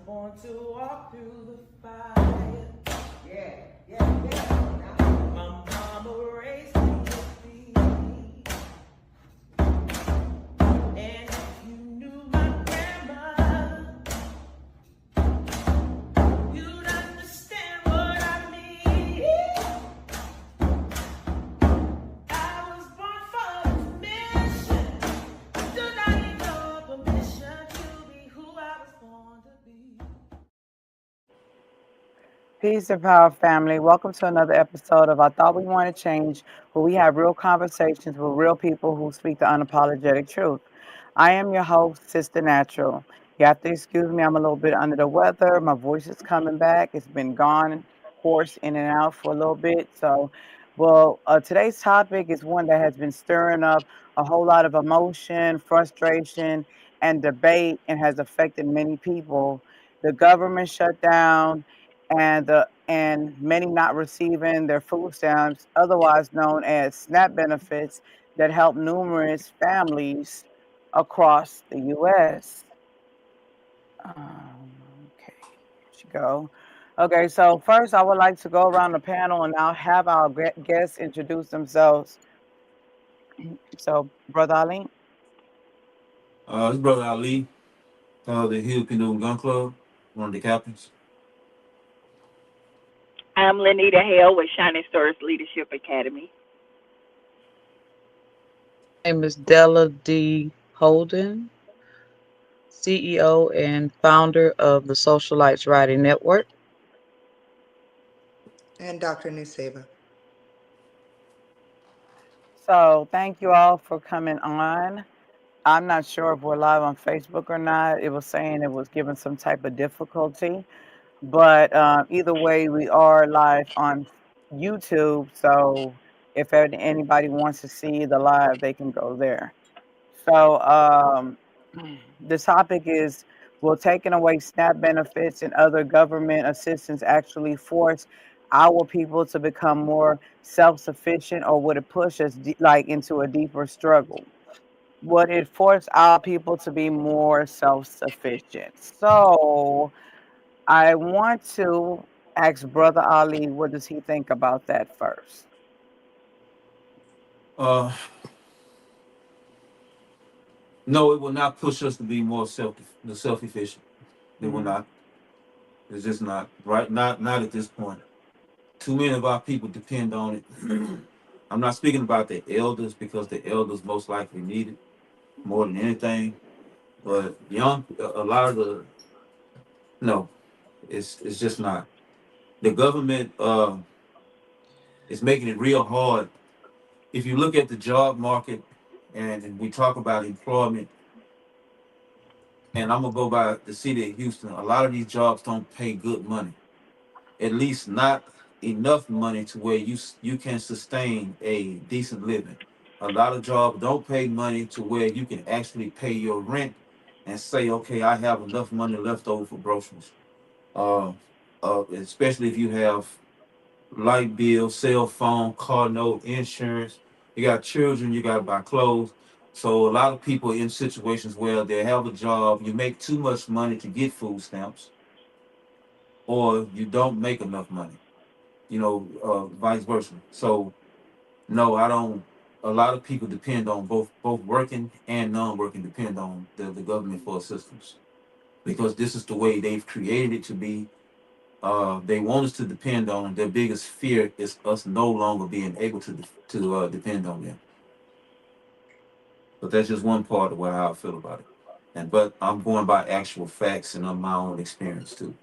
born to walk through the fire. Yeah, yeah, yeah. My mama raised me to be. And if you knew my grandma, you'd understand what I mean. I was born for this mission. Do not need no permission to be who I was born to be. Peace and power, family. Welcome to another episode of I Thought We Want to Change, where we have real conversations with real people who speak the unapologetic truth. I am your host, Sister Natural. You have to excuse me, I'm a little bit under the weather. My voice is coming back. It's been gone, hoarse in and out for a little bit. Today's topic is one that has been stirring up a whole lot of emotion, frustration, and debate and has affected many people. The government shutdown and many not receiving their food stamps, otherwise known as SNAP benefits, that help numerous families across the U.S. Okay, here she go. Okay, so first I would like to go around the panel and I'll have our guests introduce themselves. So, Brother Ali. This brother Ali, the Hill Canoe Gun Club, one of the captains. I'm Lenita Hale with Shining Stars Leadership Academy. My name is Della D. Holden, CEO and founder of the Socialites Writing Network. And Dr. Nuseba. So, thank you all for coming on. I'm not sure if we're live on Facebook or not. It was saying it was giving some type of difficulty. But either way, we are live on YouTube. So if anybody wants to see the live, they can go there. So the topic is, will taking away SNAP benefits and other government assistance actually force our people to become more self-sufficient, or would it push us into a deeper struggle? Would it force our people to be more self-sufficient? So I want to ask Brother Ali, what does he think about that first? Uh, no, it will not push us to be more self efficient. It will Mm-hmm. not. It's just not right. Not at this point. Too many of our people depend on it. I'm not speaking about the elders because the elders most likely need it more than anything. But a lot of the no, it's just not. The government is making it real hard. If you look at the job market and we talk about employment, and I'm gonna go by the city of Houston, a lot of these jobs don't pay good money. At least not enough money to where you can sustain a decent living. A lot of jobs don't pay money to where you can actually pay your rent and say, okay, I have enough money left over for groceries. Uh, Especially if you have light bill, cell phone, car note, insurance. You got children, you got to buy clothes. So a lot of people in situations where they have a job, you make too much money to get food stamps, or you don't make enough money. Vice versa. So no, I don't. A lot of people depend on both working and non-working depend on the government for assistance because this is the way they've created it to be. They want us to depend on them. Their biggest fear is us no longer being able to depend on them. But that's just one part of how I feel about it. But I'm going by actual facts and on my own experience too.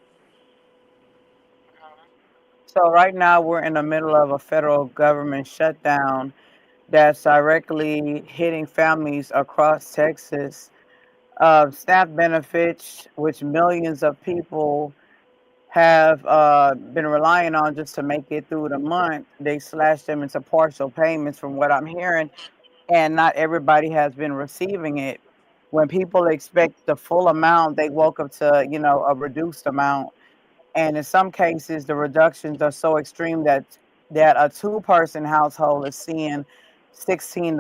So right now we're in the middle of a federal government shutdown that's directly hitting families across Texas. SNAP benefits, which millions of people have been relying on just to make it through the month, they slashed them into partial payments from what I'm hearing, and not everybody has been receiving it. When people expect the full amount, they woke up to, a reduced amount. And in some cases, the reductions are so extreme that a two-person household is seeing $16,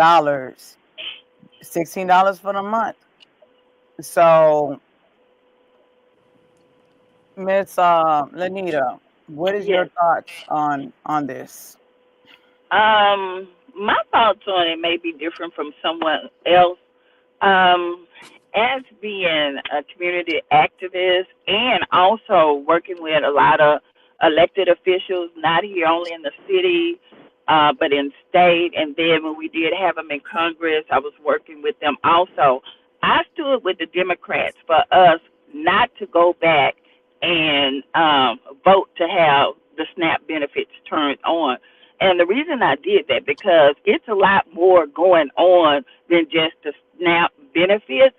$16 for the month. So Miss Lanita, what is your Yes. thoughts on this? My thoughts on it may be different from someone else. Um, as being a community activist and also working with a lot of elected officials, not here only in the city, but in state, and then when we did have them in Congress, I was working with them also. I stood with the Democrats for us not to go back and vote to have the SNAP benefits turned on. And the reason I did that because it's a lot more going on than just the SNAP benefits.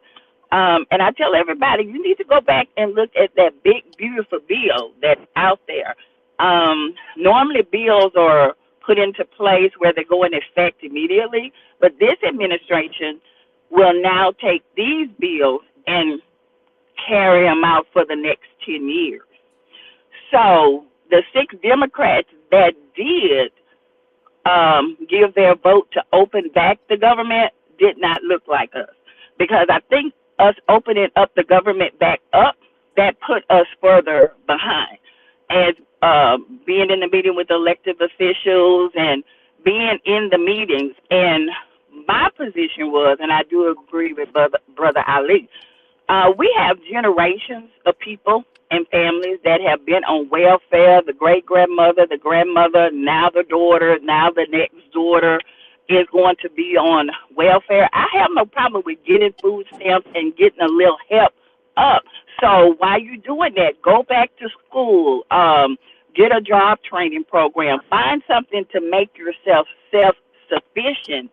And I tell everybody, you need to go back and look at that big, beautiful bill that's out there. Normally, bills are put into place where they go in effect immediately, but this administration will now take these bills and carry them out for the next 10 years. So the six Democrats that did give their vote to open back the government did not look like us. Because I think us opening up the government back up, that put us further behind. As being in the meeting with elected officials and being in the meetings. And my position was, and I do agree with Brother Ali, we have generations of people and families that have been on welfare. The great grandmother, the grandmother, now the daughter, now the next daughter is going to be on welfare. I have no problem with getting food stamps and getting a little help up. So while you're doing that, go back to school, get a job training program, find something to make yourself self sufficient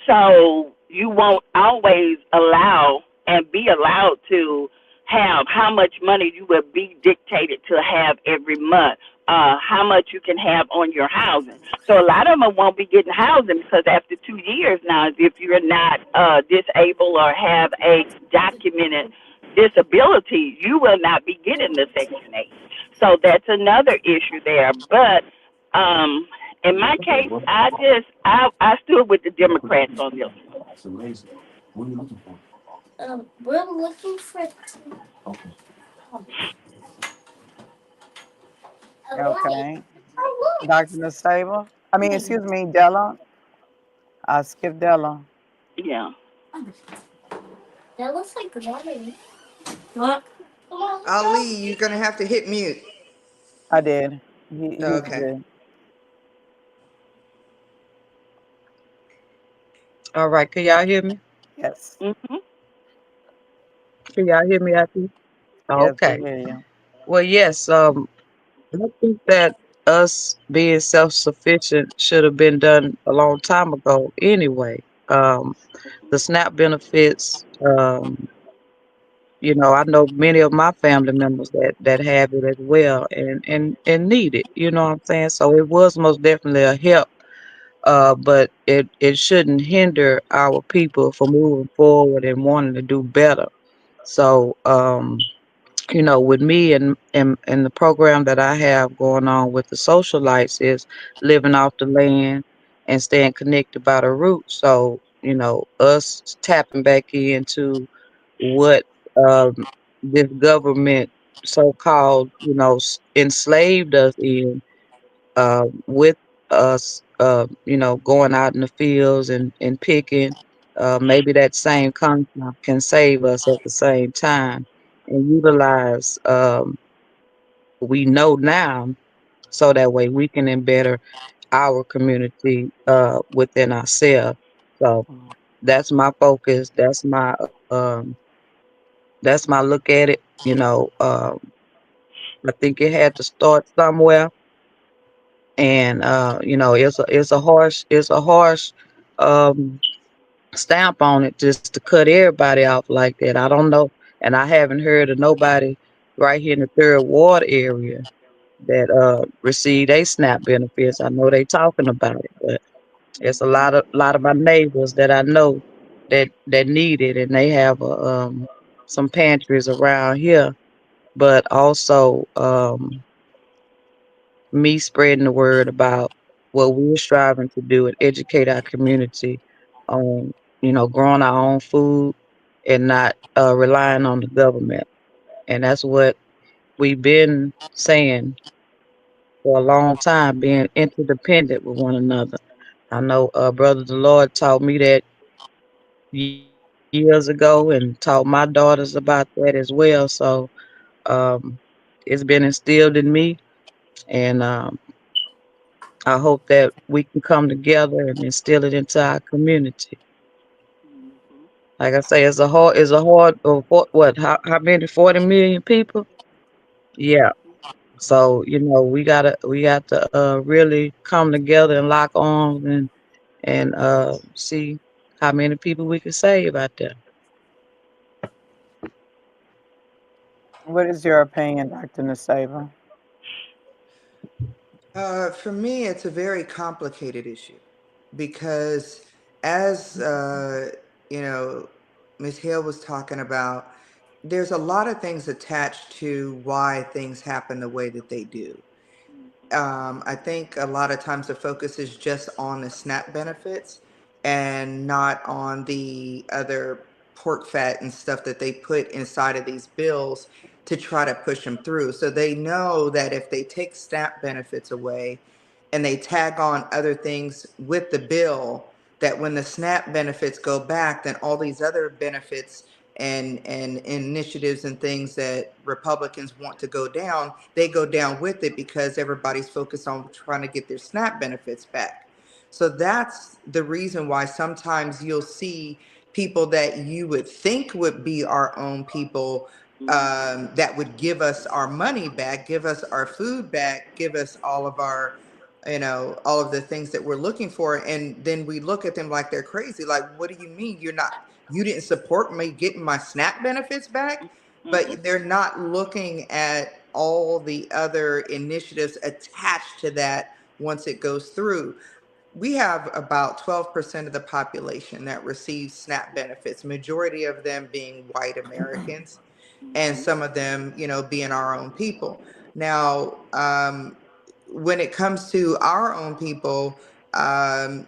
so you won't always allow and be allowed to have how much money you will be dictated to have every month, how much you can have on your housing. So a lot of them won't be getting housing because after 2 years now, if you're not disabled or have a documented disability, you will not be getting the Section 8. So that's another issue there. But in my case, I stood with the Democrats on this. It's amazing. What are you looking for? We're looking for Okay. a light. Okay. A light. Dr. Nusaba? I mean, excuse me, Della. I skipped Della. Yeah. That looks like gravity. What? Ali, you're gonna have to hit mute. I did. He's Okay. good. All right, can y'all hear me? Yes. Mhm. Can y'all hear me out there? Yes, we Okay. hear you. Well, yes. I think that us being self-sufficient should have been done a long time ago. Anyway, the SNAP benefits. I know many of my family members that have it as well and need it. You know what I'm saying? So it was most definitely a help. But it shouldn't hinder our people from moving forward and wanting to do better. So, with me and the program that I have going on with the socialites is living off the land and staying connected by the roots. So, us tapping back into what um, this government so-called, enslaved us in with us, going out in the fields and picking. Maybe that same concept can save us at the same time and utilize what we know now so that way we can embetter our community within ourselves. So Mm. that's my focus. That's my look at it. I think it had to start somewhere, and it's a harsh um stamp on it just to cut everybody off like that. I don't know, and I haven't heard of nobody right here in the third ward area that receive they SNAP benefits. I know they talking about it, but it's a lot of my neighbors that I know that need it, and they have some pantries around here, but also me spreading the word about what we're striving to do and educate our community on, growing our own food and not relying on the government. And that's what we've been saying for a long time, being interdependent with one another. I know, Brother the Lord taught me that years ago and taught my daughters about that as well. So um, it's been instilled in me, and I hope that we can come together and instill it into our community. Like I say, what, how many, 40 million people? Yeah. So, we got to really come together and lock arms and see how many people we can save out there. What is your opinion, Dr. Naseva? For me, it's a very complicated issue because, as you know, Ms. Hale was talking about, there's a lot of things attached to why things happen the way that they do. I think a lot of times the focus is just on the SNAP benefits and not on the other pork fat and stuff that they put inside of these bills to try to push them through. So they know that if they take SNAP benefits away and they tag on other things with the bill, that when the SNAP benefits go back, then all these other benefits and initiatives and things that Republicans want to go down, they go down with it because everybody's focused on trying to get their SNAP benefits back. So that's the reason why sometimes you'll see people that you would think would be our own people, that would give us our money back, give us our food back, give us all of our, all of the things that we're looking for. And then we look at them like they're crazy. Like, what do you mean you didn't support me getting my SNAP benefits back? But they're not looking at all the other initiatives attached to that once it goes through. We have about 12% of the population that receives SNAP benefits, majority of them being white Americans, and some of them, being our own people. Now, when it comes to our own people, like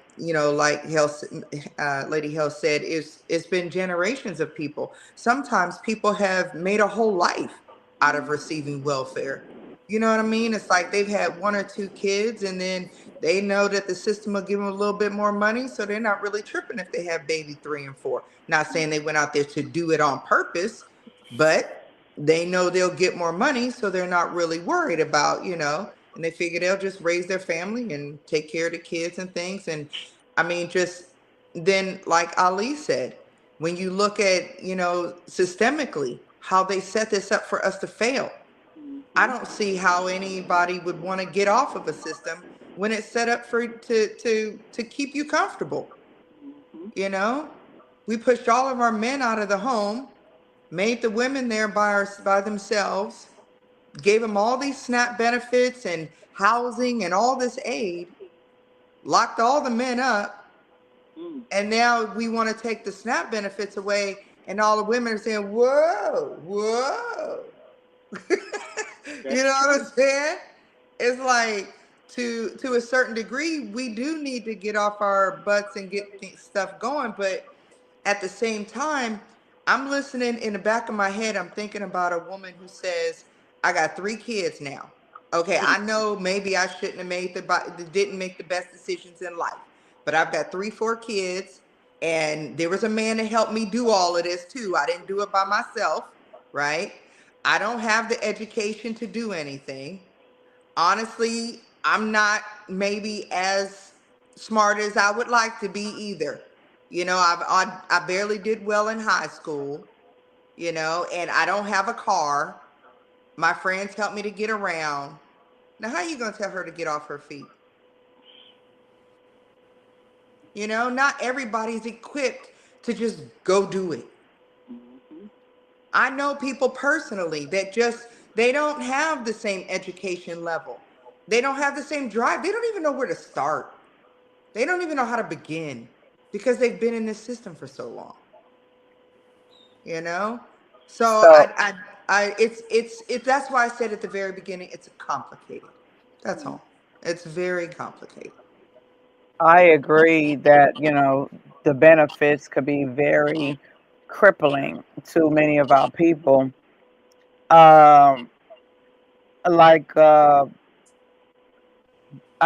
Lady Hill said, it's been generations of people. Sometimes people have made a whole life out of receiving welfare. You know what I mean? It's like they've had one or two kids, and then they know that the system will give them a little bit more money, so they're not really tripping if they have baby three and four. Not saying they went out there to do it on purpose, but they know they'll get more money, so they're not really worried about, and they figure they'll just raise their family and take care of the kids and things. And I mean, just then, like Ali said, when you look at, systemically, how they set this up for us to fail, I don't see how anybody would want to get off of a system when it's set up for to keep you comfortable. You know, we pushed all of our men out of the home, made the women there by themselves, gave them all these SNAP benefits and housing and all this aid, locked all the men up, and now we want to take the SNAP benefits away, and all the women are saying, "Whoa, whoa." You know what I'm saying? It's like, to a certain degree, we do need to get off our butts and get stuff going, but at the same time, I'm listening in the back of my head. I'm thinking about a woman who says, "I got three kids now. Okay, I know maybe I shouldn't have didn't make the best decisions in life, but I've got three, four kids, and there was a man to help me do all of this too. I didn't do it by myself, right? I don't have the education to do anything. Honestly, I'm not maybe as smart as I would like to be either. I barely did well in high school, and I don't have a car. My friends help me to get around. Now, how are you going to tell her to get off her feet? Not everybody's equipped to just go do it. I know people personally that they don't have the same education level. They don't have the same drive. They don't even know where to start. They don't even know how to begin because they've been in this system for so long, you know? So So that's why I said at the very beginning, it's complicated. That's all. It's very complicated. I agree that, the benefits could be very crippling to many of our people. Um, like I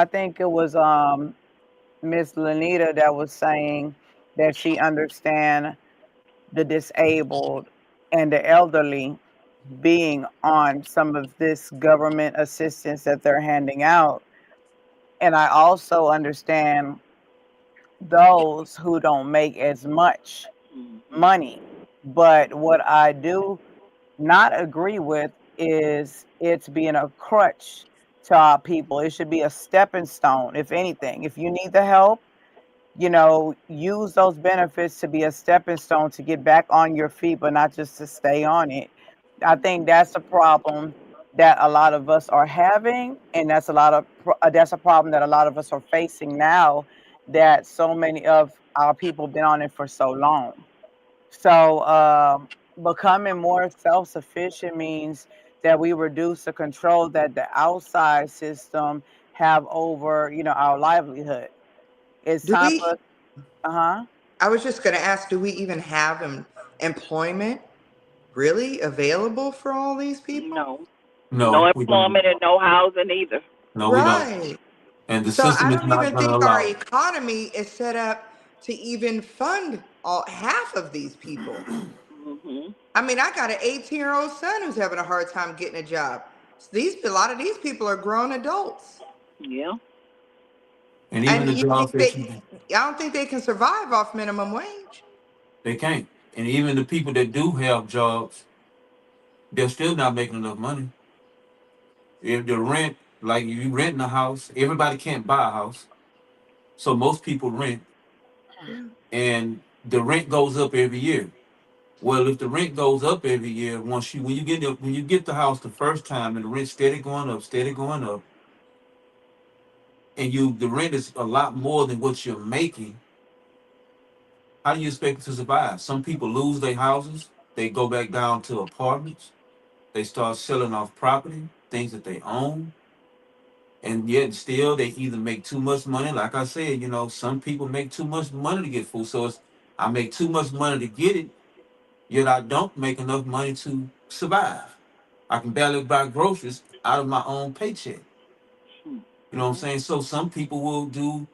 think it was Miss Lanita that was saying that she understand the disabled and the elderly being on some of this government assistance that they're handing out. And I also understand those who don't make as much Mhm. money. But what I do not agree with is it's being a crutch to our people. It should be a stepping stone, if anything. If you need the help, use those benefits to be a stepping stone to get back on your feet, but not just to stay on it. I think that's a problem that a lot of us are having, and that's a problem that a lot of us are facing now. That so many of our people been on it for so long. So, becoming more self-sufficient means that we reduce the control that the outside system have over, our livelihood. It's Do time for we? us. Uh-huh. I was just going to ask, do we even have employment really available for all these people? No, no No, we don't. employment and no housing either. No, we don't. Right. And the So I system is don't not even going to think our allow it. economy is set up to even fund all half of these people. Mhm. I mean, I got an 18-year-old son who's having a hard time getting a job. So a lot of these people are grown adults. Yeah. And even And the you jobs think that you I don't think they can survive off minimum wage. they can't. And even the people that do have jobs, they're still not making enough money. If the rent, like you renting a house, everybody can't buy a house. So most people rent, Yeah. and the rent goes up every year. Well, if the rent goes up every year, once you when you get the house the first time and the rent steady going up, and the rent is a lot more than what you're making, how do you expect to survive? Some people lose their houses, they go back down to apartments, they start selling off property, things that they own, and yet still they either make too much money. Like I said, some people make too much money to get food. So I make too much money to get it, yet I don't make enough money to survive. I can barely buy groceries out of my own paycheck. You know what I'm Mhm. saying? So some people will do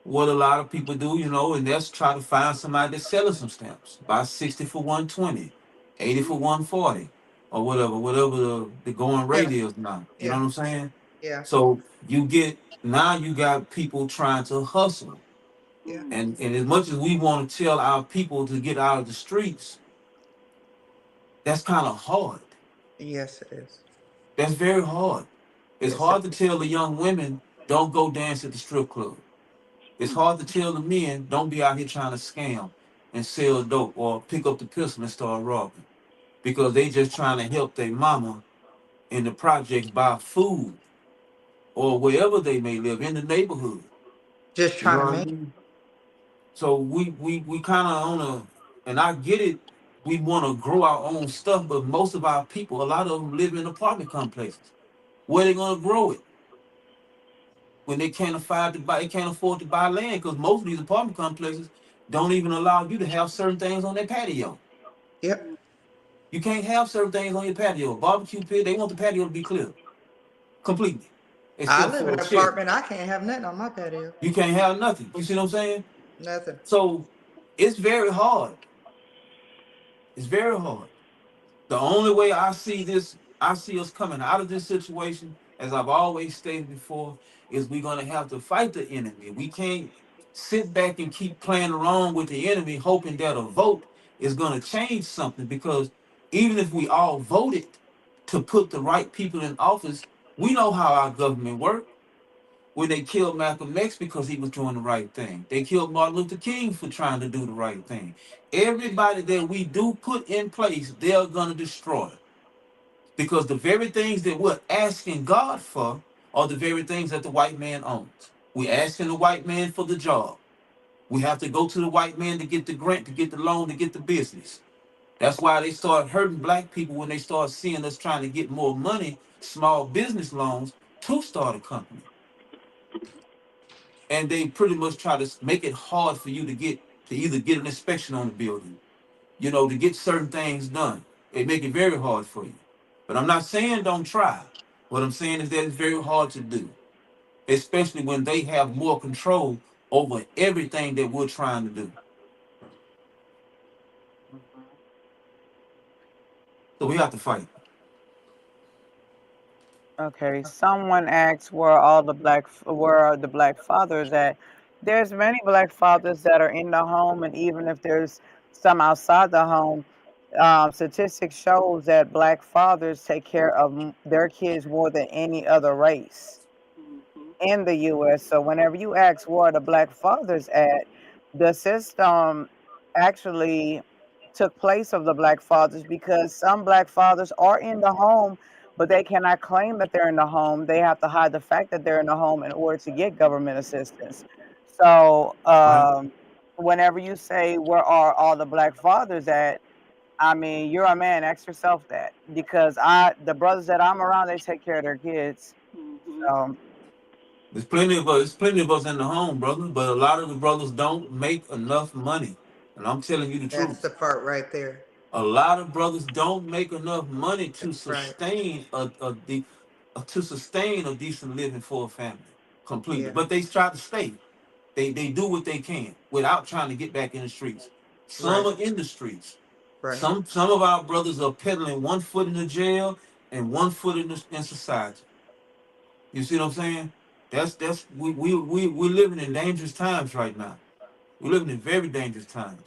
what a lot of people do, and that's try to find somebody that's selling some stamps. Buy 60 for 120, 80 for 140, or whatever the going Yeah. rate is now. You know Yeah. what I'm saying? Yeah. So you got people trying to hustle. Yeah. And as much as we want to tell our people to get out of the streets, that's kind of hard. Yes, it is. That's very hard. It's Yes, it hard to is. tell the young women don't go dance at the strip club. It's hard to tell the men don't be out here trying to scam and sell dope or pick up the pistol and start robbing because they just trying to help their mama in the projects buy food or wherever they may live in the neighborhood. Just You know trying to what I make. mean? So we kind of on a, and I get it. We want to grow our own stuff, but most of our people, a lot of them live in apartment complexes. Where they gonna grow it when they can't afford to buy land because most of these apartment complexes don't even allow you to have certain things on their patio. Yep. You can't have certain things on your patio. Barbecue pit, they want the patio to be clear completely, I except live in for an a shed. apartment. I can't have nothing on my patio. You can't have nothing. You see what I'm saying? Nothing. So it's very hard. It's very hard. The only way I see us coming out of this situation, as I've always stated before, is we're gonna have to fight the enemy. We can't sit back and keep playing around with the enemy, hoping that a vote is gonna change something. Because even if we all voted to put the right people in office, we know how our government works. When they killed Malcolm X because he was doing the right thing. They killed Martin Luther King for trying to do the right thing. Everybody that we do put in place, they're going to destroy. Because the very things that we're asking God for are the very things that the white man owns. We're asking the white man for the job. We have to go to the white man to get the grant, to get the loan, to get the business. That's why they start hurting black people when they start seeing us trying to get more money, small business loans to start a company. And they pretty much try to make it hard for you to either get an inspection on the building, to get certain things done. They make it very hard for you. But I'm not saying don't try. What I'm saying is that it's very hard to do, especially when they have more control over everything that we're trying to do. Mhm. So we have to fight. Okay, someone asked where are the black fathers at? There's many black fathers that are in the home, and even if there's some outside the home, statistics shows that black fathers take care of their kids more than any other race Mhm. in the US. So whenever you ask where the black fathers at, the system actually took place of the black fathers because some black fathers are in the home, but they cannot claim that they're in the home. They have to hide the fact that they're in the home in order to get government assistance. So Right? whenever you say where are all the black fathers at, I mean, you're a man. Ask yourself that because the brothers that I'm around, they take care of their kids. Mhm. So There's plenty of us. There's plenty of us in the home, brother. But a lot of the brothers don't make enough money, and I'm telling you the That's the truth. part right there. A lot of brothers don't make enough money to That's right. sustain to sustain a decent living for a family completely. Yeah. But they try to stay. They do what they can without trying to get back in the streets. Some Right. are in the streets. Right. Some of our brothers are peddling one foot in the jail and one foot in society. You see what I'm saying? That's we're living in dangerous times right now. We're living in very dangerous times.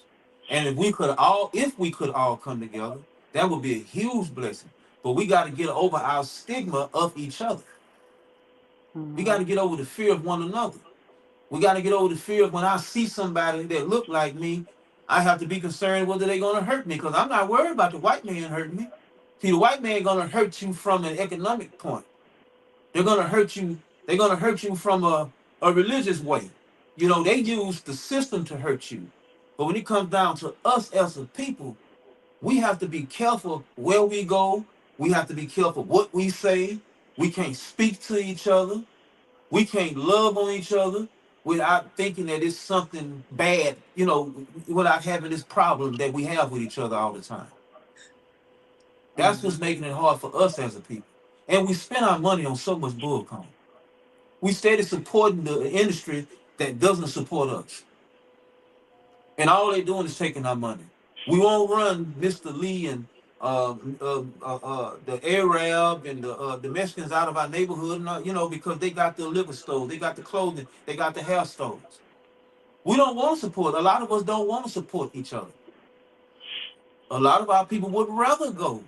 And if we could all come together, that would be a huge blessing. But we got to get over our stigma of each other. We got to mhm. get over the fear of one another. We got to get over the fear of when I see somebody that look like me, I have to be concerned whether they're gonna hurt me because I'm not worried about the white man hurting me. See, the white man gonna hurt you from an economic point. They're gonna hurt you. They're gonna hurt you from a religious way. You know, they use the system to hurt you. But when it comes down to us as a people, we have to be careful where we go. We have to be careful what we say. We can't speak to each other. We can't love on each other without thinking that it's something bad, without having this problem that we have with each other all the time. That's what's Mhm. making it hard for us as a people. And we spend our money on so much bullcom. We steady supporting the industry that doesn't support us. And all they're doing is taking our money. We won't run Mr. Lee and the Arab and the Mexicans out of our neighborhood, because they got the liquor stores, they got the clothing, they got the hair stores. We don't want to support. A lot of us don't want to support each other. A lot of our people would rather go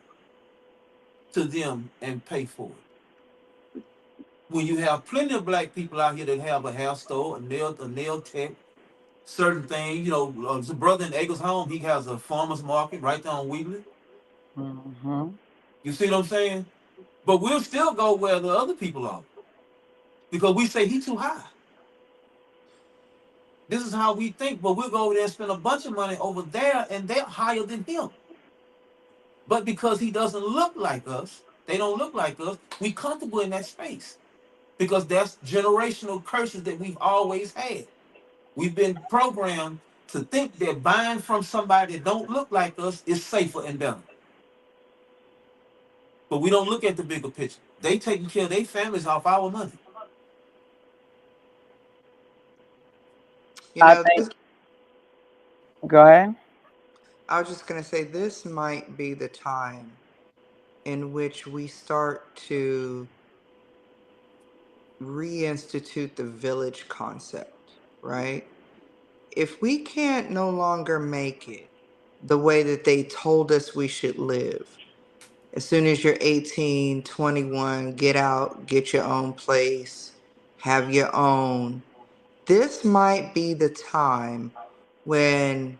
to them and pay for it. When you have plenty of black people out here that have a hair store, a nail tech, certain things, the brother in Eagles home, he has a farmer's market right there on Wheatley. Mhm. You see what I'm saying? But we'll still go where the other people are because we say he too high. This is how we think, but we'll go over there and spend a bunch of money over there and they're higher than him. But because he doesn't look like us, they don't look like us, we comfortable in that space because that's generational curses that we've always had. We've been programmed to think that buying from somebody that don't look like us is safer and better. But we don't look at the bigger picture. They taking care of their families off our money. You I know, think. this, Go ahead. I was just going to say this might be the time in which we start to reinstitute the village concept, right? If we can't no longer make it the way that they told us we should live, as soon as you're 18, 21, get out, get your own place, have your own. This might be the time when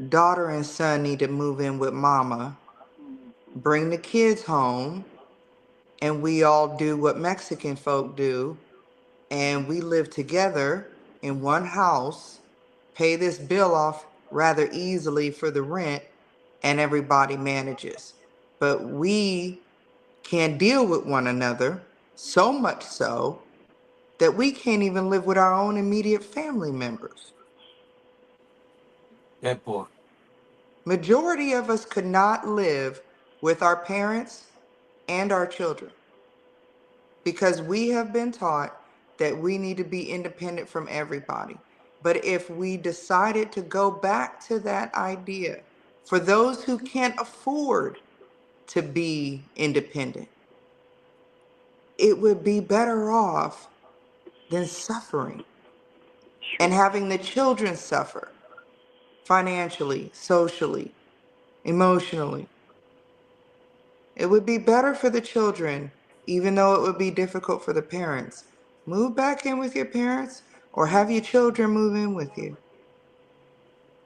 daughter and son need to move in with mama, bring the kids home, and we all do what Mexican folk do, and we live together in one house, pay this bill off rather easily for the rent, and everybody manages. But we can't deal with one another, so much so that we can't even live with our own immediate family members. That part. Majority of us could not live with our parents and our children. because we have been taught that we need to be independent from everybody. But if we decided to go back to that idea, for those who can't afford to be independent, it would be better off than suffering and True. having the children suffer financially, socially, emotionally. It would be better for the children, even though it would be difficult for the parents. Move back in with your parents or have your children move in with you.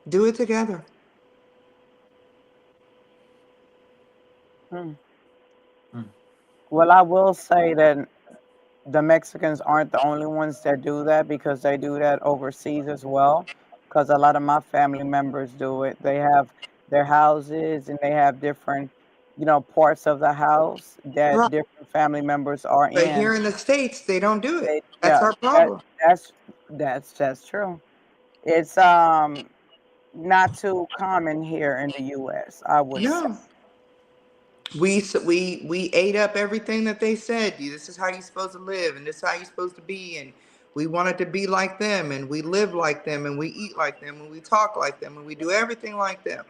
Do it together. Hmm. Mm. Well, I will say that the Mexicans aren't the only ones that do that because they do that overseas as well. Because a lot of my family members do it. They have their houses and they have different, parts of the house that Right. different family members are But in. here in the States, they don't do it. They, That's yeah, our that problem. that's true. It's not too common here in the U.S. I would say. No. We ate up everything that they said. This is how you're supposed to live, and this is how you're supposed to be, and we wanted to be like them, and we live like them, and we eat like them, and we talk like them, and we do everything like them.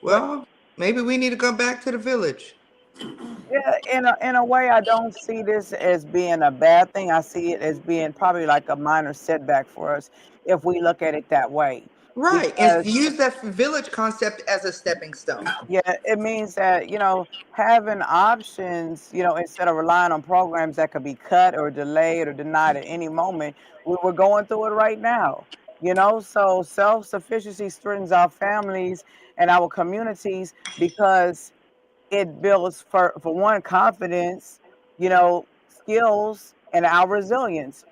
But Well, maybe we need to go back to the village. yeah, in a way, I don't see this as being a bad thing. I see it as being probably like a minor setback for us if we look at it that way. Right. And Because use that village concept as a stepping stone. yeah, it means that, having options, instead of relying on programs that could be cut or delayed or denied at any moment, we're going through it right now. So self-sufficiency strengthens our families and our communities because it builds for one confidence, skills and our resilience.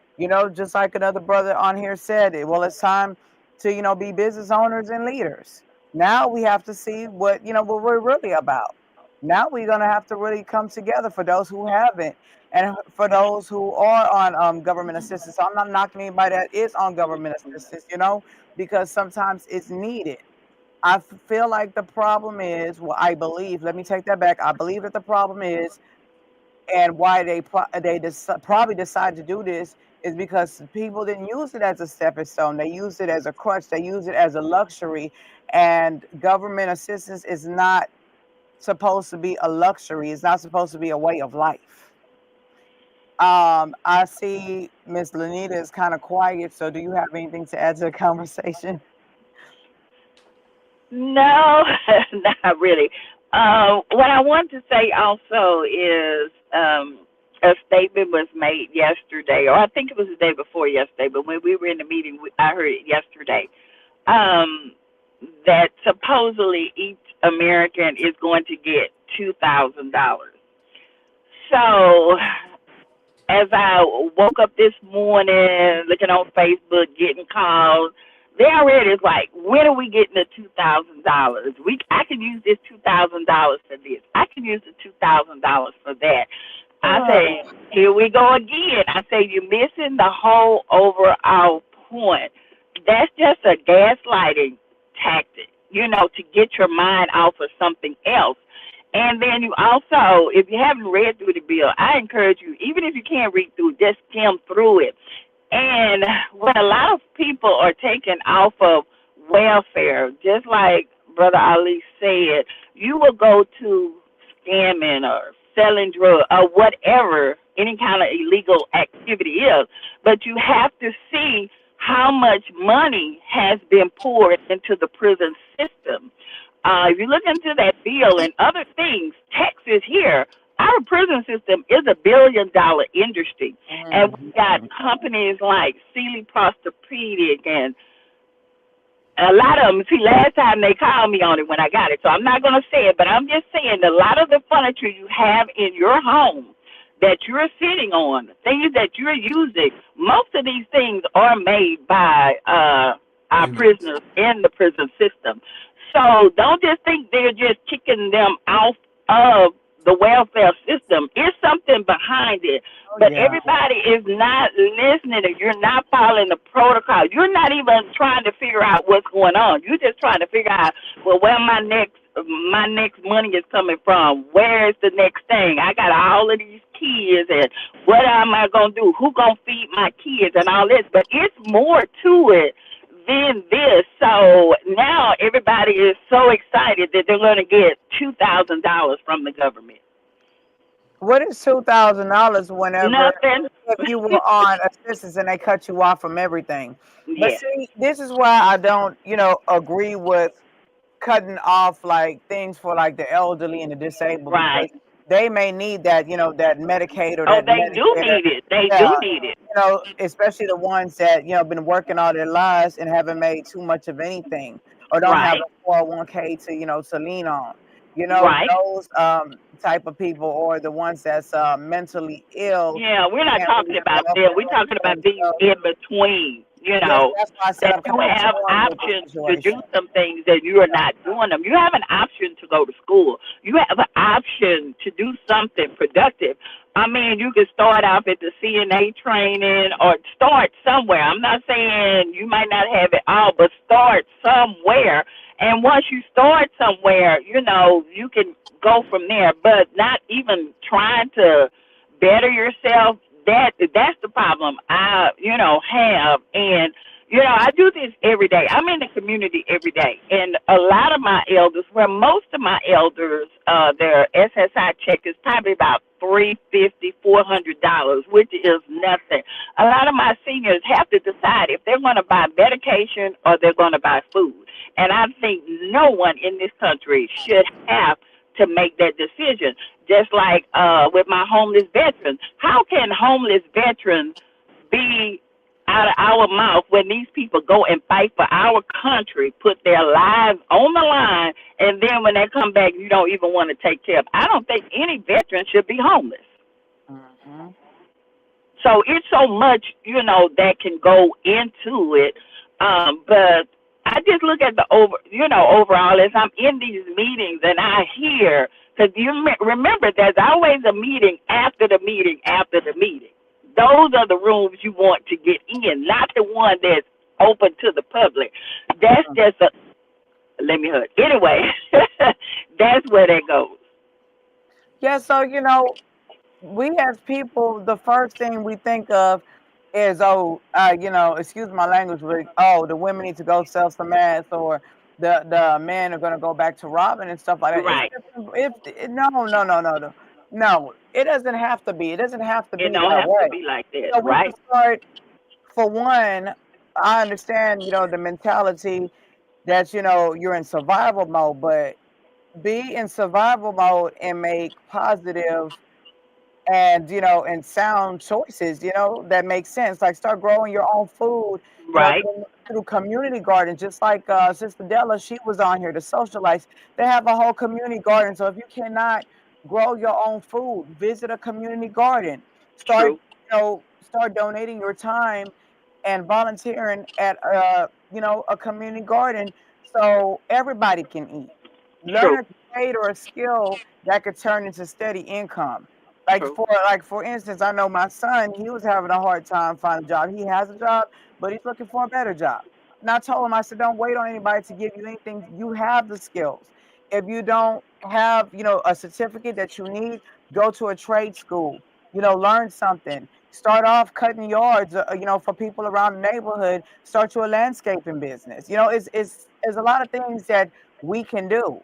Just like another brother on here said, well, it's time to be business owners and leaders. Now we have to see what we're really about. Now we're gonna have to really come together for those who haven't, and for those who are on government assistance. So I'm not knocking anybody that is on government assistance, because sometimes it's needed. Feel like the problem is, well, I believe, let me take that back. I believe that the problem is, and why probably decide to do this is because people didn't use it as a stepping stone. They used it as a crutch. They used it as a luxury. And government assistance is not supposed to be a luxury. It's not supposed to be a way of life. I see Miss Lanita is kind of quiet. So do you have anything to add to the conversation? No, not really. What I want to say also is a statement was made yesterday, or I think it was the day before yesterday, but when we were in the meeting, I heard it yesterday, um, that supposedly each American is going to get $2,000. So as I woke up this morning, looking on Facebook, getting calls, they already is like, when are we getting the $2,000? I can use this $2,000 for this. I can use the $2,000 for that. I say, here we go again. I say, you're missing the whole overall point. That's just a gaslighting tactic, to get your mind off of something else. And then you also, if you haven't read through the bill, I encourage you, even if you can't read through, just skim through it. And when a lot of people are taken off of welfare, just like Brother Ali said, you will go to scamming or selling drugs or whatever, any kind of illegal activity is. But you have to see how much money has been poured into the prison system. If you look into that bill and other things, Texas here, our prison system is $1 billion industry. And we got Mhm. companies like Sealy Posturepedic and a lot of them. See, last time they called me on it when I got it. So I'm not going to say it, but I'm just saying a lot of the furniture you have in your home that you're sitting on, things that you're using, most of these things are made by our Inmates. prisoners in the prison system. So don't just think they're just kicking them out of the welfare system. It's something behind it. Oh But yeah. everybody is not listening and you're not following the protocol. You're not even trying to figure out what's going on. You're just trying to figure out, well, where my next my next money is coming from? Where's the next thing? I got all of these kids, and what am I gonna do? Who gonna feed my kids and all this? But it's more to it than this. So now everybody is so excited that they're gonna get $2,000 from the government. What is $2,000 whenever Nothing. if you were on assistance and they cut you off from everything? But Yeah. see, this is why I don't, agree with cutting off like things for like the elderly and the disabled because Right. they may need that, that Medicaid or Oh, that they do Medicare. need it. They Yeah, do need it. especially the ones that, been working all their lives and haven't made too much of anything or don't have Right. a 401k to, to lean on. Right. Those type of people or the ones that's mentally ill Yeah, we're not can't really talking about help them. We're talking for about these themselves. in between, Yes, that's why I said that I'm you kind of have torn with the options to do situation. some things that you are not doing them. You have an option to go to school. You have an option to do something productive. I mean, you can start off at the CNA training or start somewhere. I'm not saying you might not have it all, but start somewhere. And once you start somewhere, you can go from there. But not even trying to better yourself, that's the problem I have. And I do this every day. I'm in the community every day, and a lot of my elders, where most of my elders, their SSI check is probably about $350, $400, which is nothing. A lot of my seniors have to decide if they're going to buy medication or they're going to buy food, and I think no one in this country should have to make that decision. Just like with my homeless veterans, how can homeless veterans be out of our mouth when these people go and fight for our country, put their lives on the line, and then when they come back, you don't even want to take care of? I don't think any veteran should be homeless. Hmm. So it's so much, that can go into it. But I just look at the overall as I'm in these meetings and I hear, because you remember there's always a meeting after the meeting after the meeting. Those are the rooms you want to get in, not the one that's open to the public. That's just let me hurt. Anyway, that's where that goes. Yeah, so we as people, the first thing we think of is, oh, excuse my language, but oh, the women need to go sell some ass, or the men are gonna go back to robbing and stuff like that. It's Right. different. No, no, no, no, no, no. It doesn't have to be. It doesn't have to It be don't that have to way. be like that, We can right? start for one. I understand, the mentality that you're in survival mode, but be in survival mode and make positive and sound choices, that make sense. Like start growing your own food, Right. through community gardens, just like Sister Della, she was on here to socialize. They have a whole community garden. So if you cannot grow your own food, visit a community garden. Start, True. start donating your time and volunteering at a community garden so everybody can eat. Learn True. a trade or a skill that could turn into steady income. True. Like for instance, I know my son, he was having a hard time finding a job. He has a job, but he's looking for a better job. And I told him, I said, don't wait on anybody to give you anything. You have the skills. If you don't have, a certificate that you need, go to a trade school, learn something. Start off cutting yards, for people around the neighborhood. Start your landscaping business. It's a lot of things that we can do.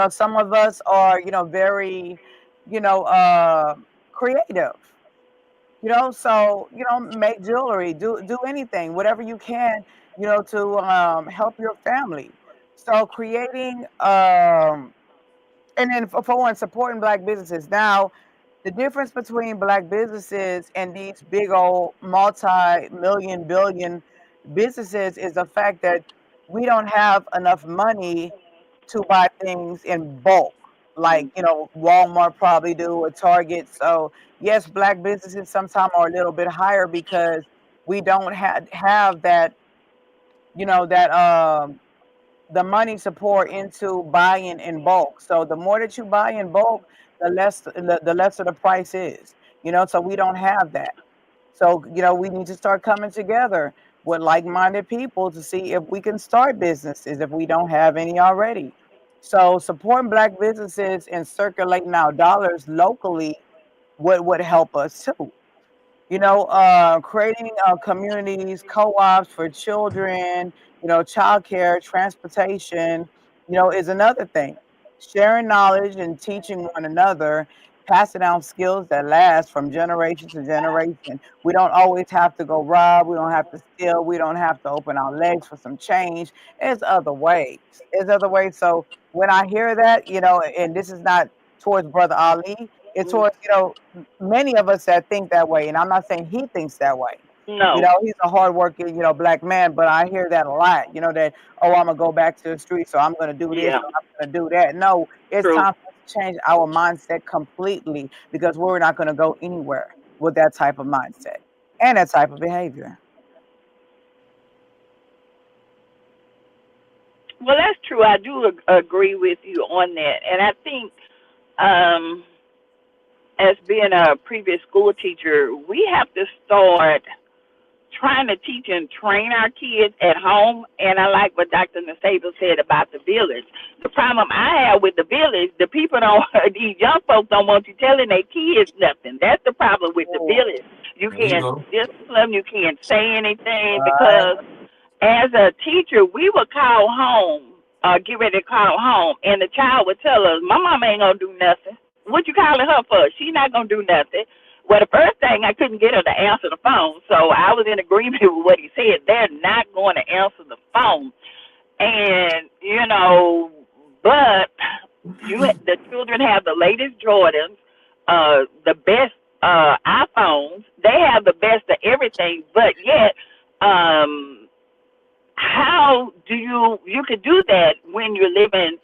Some of us are, very, you know, uh, creative. So make jewelry, do anything, whatever you can, to help your family. So creating, and then for one, supporting Black businesses. Now, the difference between Black businesses and these big old multi-million billion businesses is the fact that we don't have enough money to buy things in bulk, like Mm. Walmart probably do, or Target. So yes, Black businesses sometimes are a little bit higher because we don't have that, that the money to pour into buying in bulk. So the more that you buy in bulk, the lesser the price is. So we don't have that. So we need to start coming together with like-minded people to see if we can start businesses if we don't have any already. So supporting black businesses and circulating our dollars locally would help us too. Creating communities, co-ops for children, childcare, transportation, is another thing. Sharing knowledge and teaching one another, passing down skills that last from generation to generation. We don't always have to go rob. We don't have to steal. We don't have to open our legs for some change. There's other ways. There's other ways. So when I hear that, and this is not towards Brother Ali, it's towards, many of us that think that way, and I'm not saying he thinks that way. No. He's a hardworking, black man, but I hear that a lot. That, oh, I'm gonna go back to the street, so I'm gonna do this, Yeah. or I'm gonna do that. No, it's True. time for us to change our mindset completely because we're not gonna go anywhere with that type of mindset and that type of behavior. Well, that's true. I do agree with you on that, and I think, um, as being a previous school teacher, we have to start trying to teach and train our kids at home. And I like what Dr. Nasable said about the village. The problem I have with the village, the people don't, these young folks don't want you telling their kids nothing. That's the problem with the village. You There you can't go. discipline, you can't say anything Right. because as a teacher, we would call home, get ready to call home, and the child would tell us, my mama ain't going to do nothing. What you calling her for? She not going to do nothing. Well, the first thing, I couldn't get her to answer the phone, so I was in agreement with what he said. They're not going to answer the phone. And, but the children have the latest Jordans, the best iPhones. They have the best of everything, but yet, how do you could do that when you're living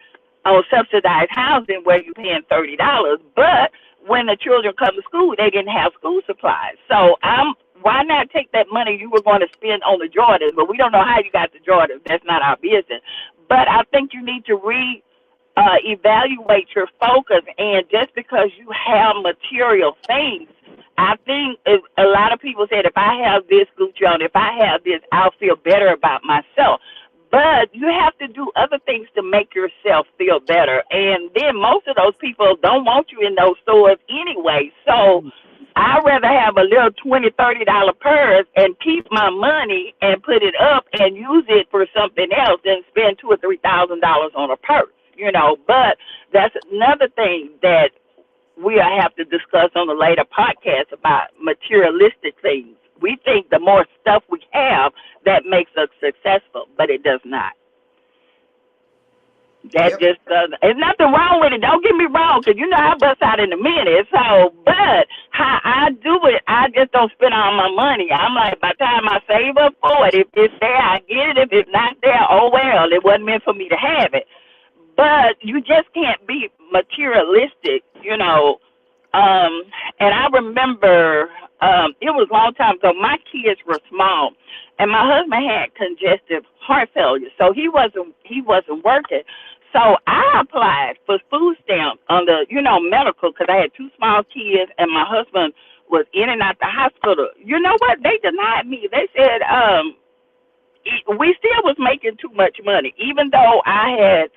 on subsidized housing where you're paying $30, but when the children come to school, they didn't have school supplies. So why not take that money you were going to spend on the Jordans? But we don't know how you got the Jordans. That's not our business. But I think you need to evaluate your focus. And just because you have material things, I think a lot of people said, if I have this Gucci on, if I have this, I'll feel better about myself. But you have to do other things to make yourself feel better. And then most of those people don't want you in those stores anyway. So I'd rather have a little $20, $30 purse and keep my money and put it up and use it for something else than spend $2,000 or $3,000 on a purse, But that's another thing that we'll have to discuss on a later podcast about materialistic things. We think the more stuff we have, that makes us successful, but it does not. That Yep. just doesn't. There's nothing wrong with it. Don't get me wrong, because I bust out in a minute. So, but how I do it, I just don't spend all my money. I'm like, by the time I save up for it, if it's there, I get it. If it's not there, oh well, it wasn't meant for me to have it. But you just can't be materialistic. And I remember it was a long time ago. My kids were small, and my husband had congestive heart failure, so he wasn't working. So I applied for food stamps on the medical because I had two small kids, and my husband was in and out the hospital. You know what? They denied me. They said we still was making too much money, even though I had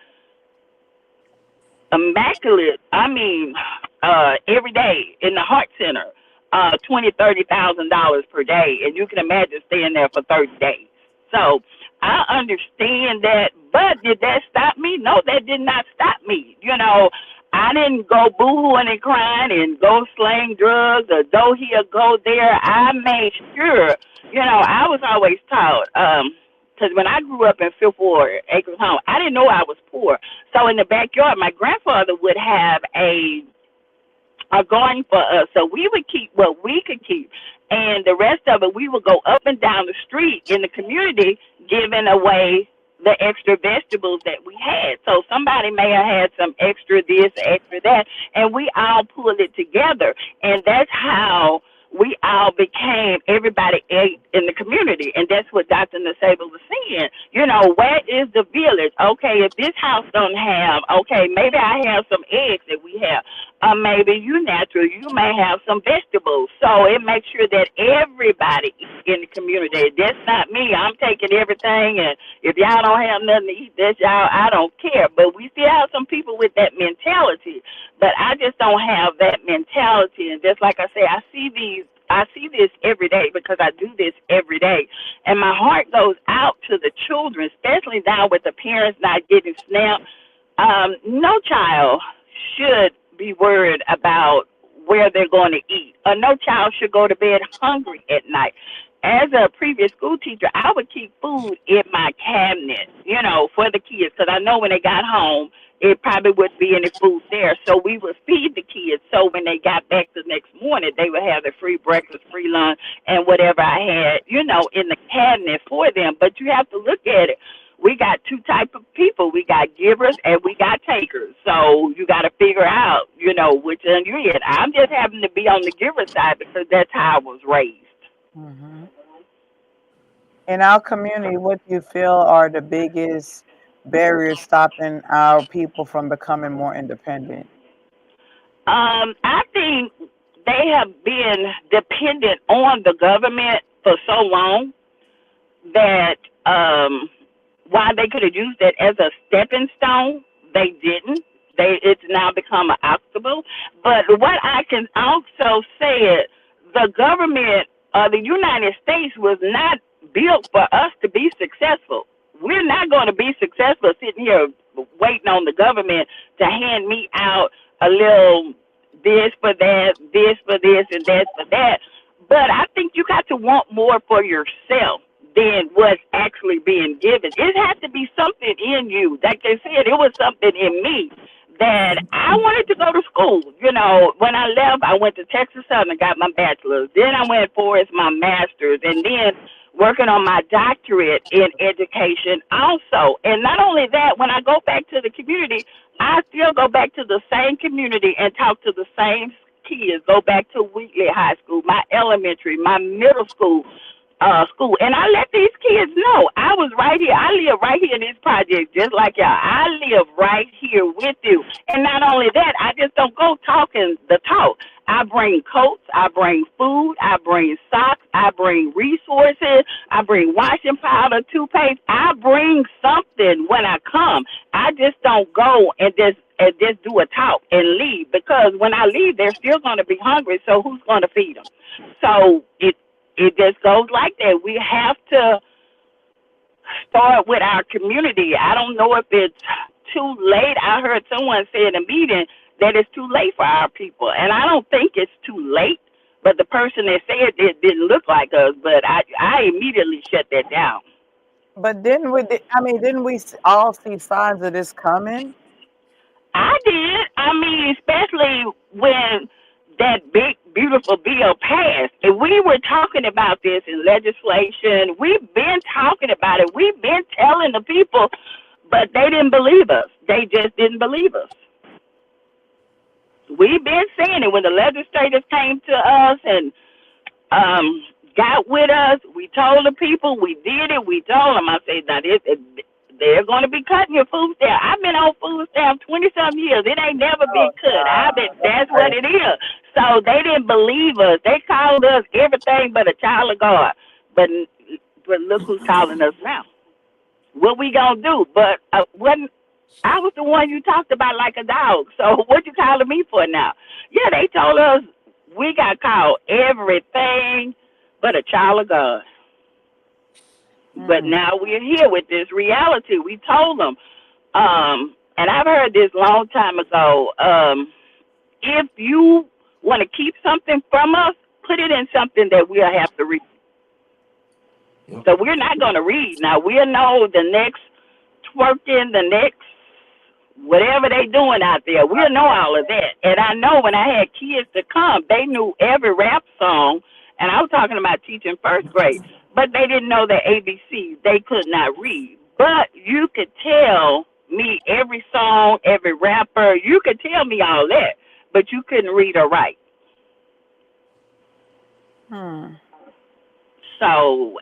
immaculate. Every day in the heart center, $20,000-$30,000 per day, and you can imagine staying there for 30 days. So I understand that, but did that stop me? No, that did not stop me. I didn't go boo-hooing and crying and go slang drugs or go here, go there. I made sure, I was always taught. Because when I grew up in Fifth Ward, Acres Home, I didn't know I was poor. So in the backyard, my grandfather would have a garden for us. So we would keep what we could keep. And the rest of it, we would go up and down the street in the community giving away the extra vegetables that we had. So somebody may have had some extra this, extra that, and we all pulled it together. And that's how we all became, everybody ate in the community. And that's what Dr. Nasable was saying. Where is the village? Okay, if this house don't have, okay, maybe I have some eggs that we have. Maybe you natural, you may have some vegetables. table. So it makes sure that everybody eats in the community. That's not me. I'm taking everything, and if y'all don't have nothing to eat, that's y'all. I don't care. But we still have some people with that mentality. But I just don't have that mentality. And just like I say, I see this every day because I do this every day. And my heart goes out to the children, especially now with the parents not getting SNAP. No child should be worried about where they're going to eat, or no child should go to bed hungry at night. As a previous school teacher, I would keep food in my cabinet, for the kids, because I know when they got home, it probably wouldn't be any food there. So we would feed the kids. So when they got back the next morning, they would have their free breakfast, free lunch, and whatever I had, in the cabinet for them. But you have to look at it. We got two type of people. We got givers and we got takers. So you got to figure out, which one you're in. I'm just having to be on the giver side because that's how I was raised. Hmm. In our community, what do you feel are the biggest barriers stopping our people from becoming more independent? I think they have been dependent on the government for so long that while they could have used it as a stepping stone, they didn't. It's now become an obstacle. But what I can also say is the government of the United States was not built for us to be successful. We're not going to be successful sitting here waiting on the government to hand me out a little this for that, this for this, and that for that. But I think you got to want more for yourself than what's actually being given. It has to be something in you. Like they said, it was something in me that I wanted to go to school. When I left, I went to Texas Southern and got my bachelor's. Then I went for my master's, and then working on my doctorate in education also. And not only that, when I go back to the community, I still go back to the same community and talk to the same kids. Go back to Wheatley High School, my elementary, my middle school, and I let these kids know I was right here. I live right here in this project, just like y'all. I live right here with you. And not only that, I just don't go talking the talk. I bring coats, I bring food, I bring socks, I bring resources, I bring washing powder, toothpaste. I bring something when I come. I just don't go and just do a talk and leave, because when I leave, they're still going to be hungry. So who's going to feed them? So it just goes like that. We have to start with our community. I don't know if it's too late. I heard someone say in a meeting that it's too late for our people, and I don't think it's too late. But the person that said it didn't look like us, but I immediately shut that down. But didn't we all see signs of this coming? I did. I mean, especially when that big, beautiful bill passed. And we were talking about this in legislation. We've been talking about it. We've been telling the people, but they didn't believe us. They just didn't believe us. We've been saying it when the legislators came to us and got with us. We told the people, we did it. We told them. I said, now they're going to be cutting your food stamp. I've been on food stamp 20-some years. It ain't never been cut. That's what it is. So they didn't believe us. They called us everything but a child of God. But look who's calling us now. What we gonna do? But when I was the one you talked about like a dog. So what you calling me for now? Yeah, they told us we got called everything but a child of God. But now we're here with this reality. We told them, and I've heard this long time ago, if you want to keep something from us, put it in something that we'll have to read. Yep. So we're not going to read. Now, we'll know the next twerking, the next whatever they doing out there. We'll know all of that. And I know when I had kids to come, they knew every rap song, and I was talking about teaching first grade. But they didn't know the ABC. They could not read. But you could tell me every song, every rapper. You could tell me all that, but you couldn't read or write. So,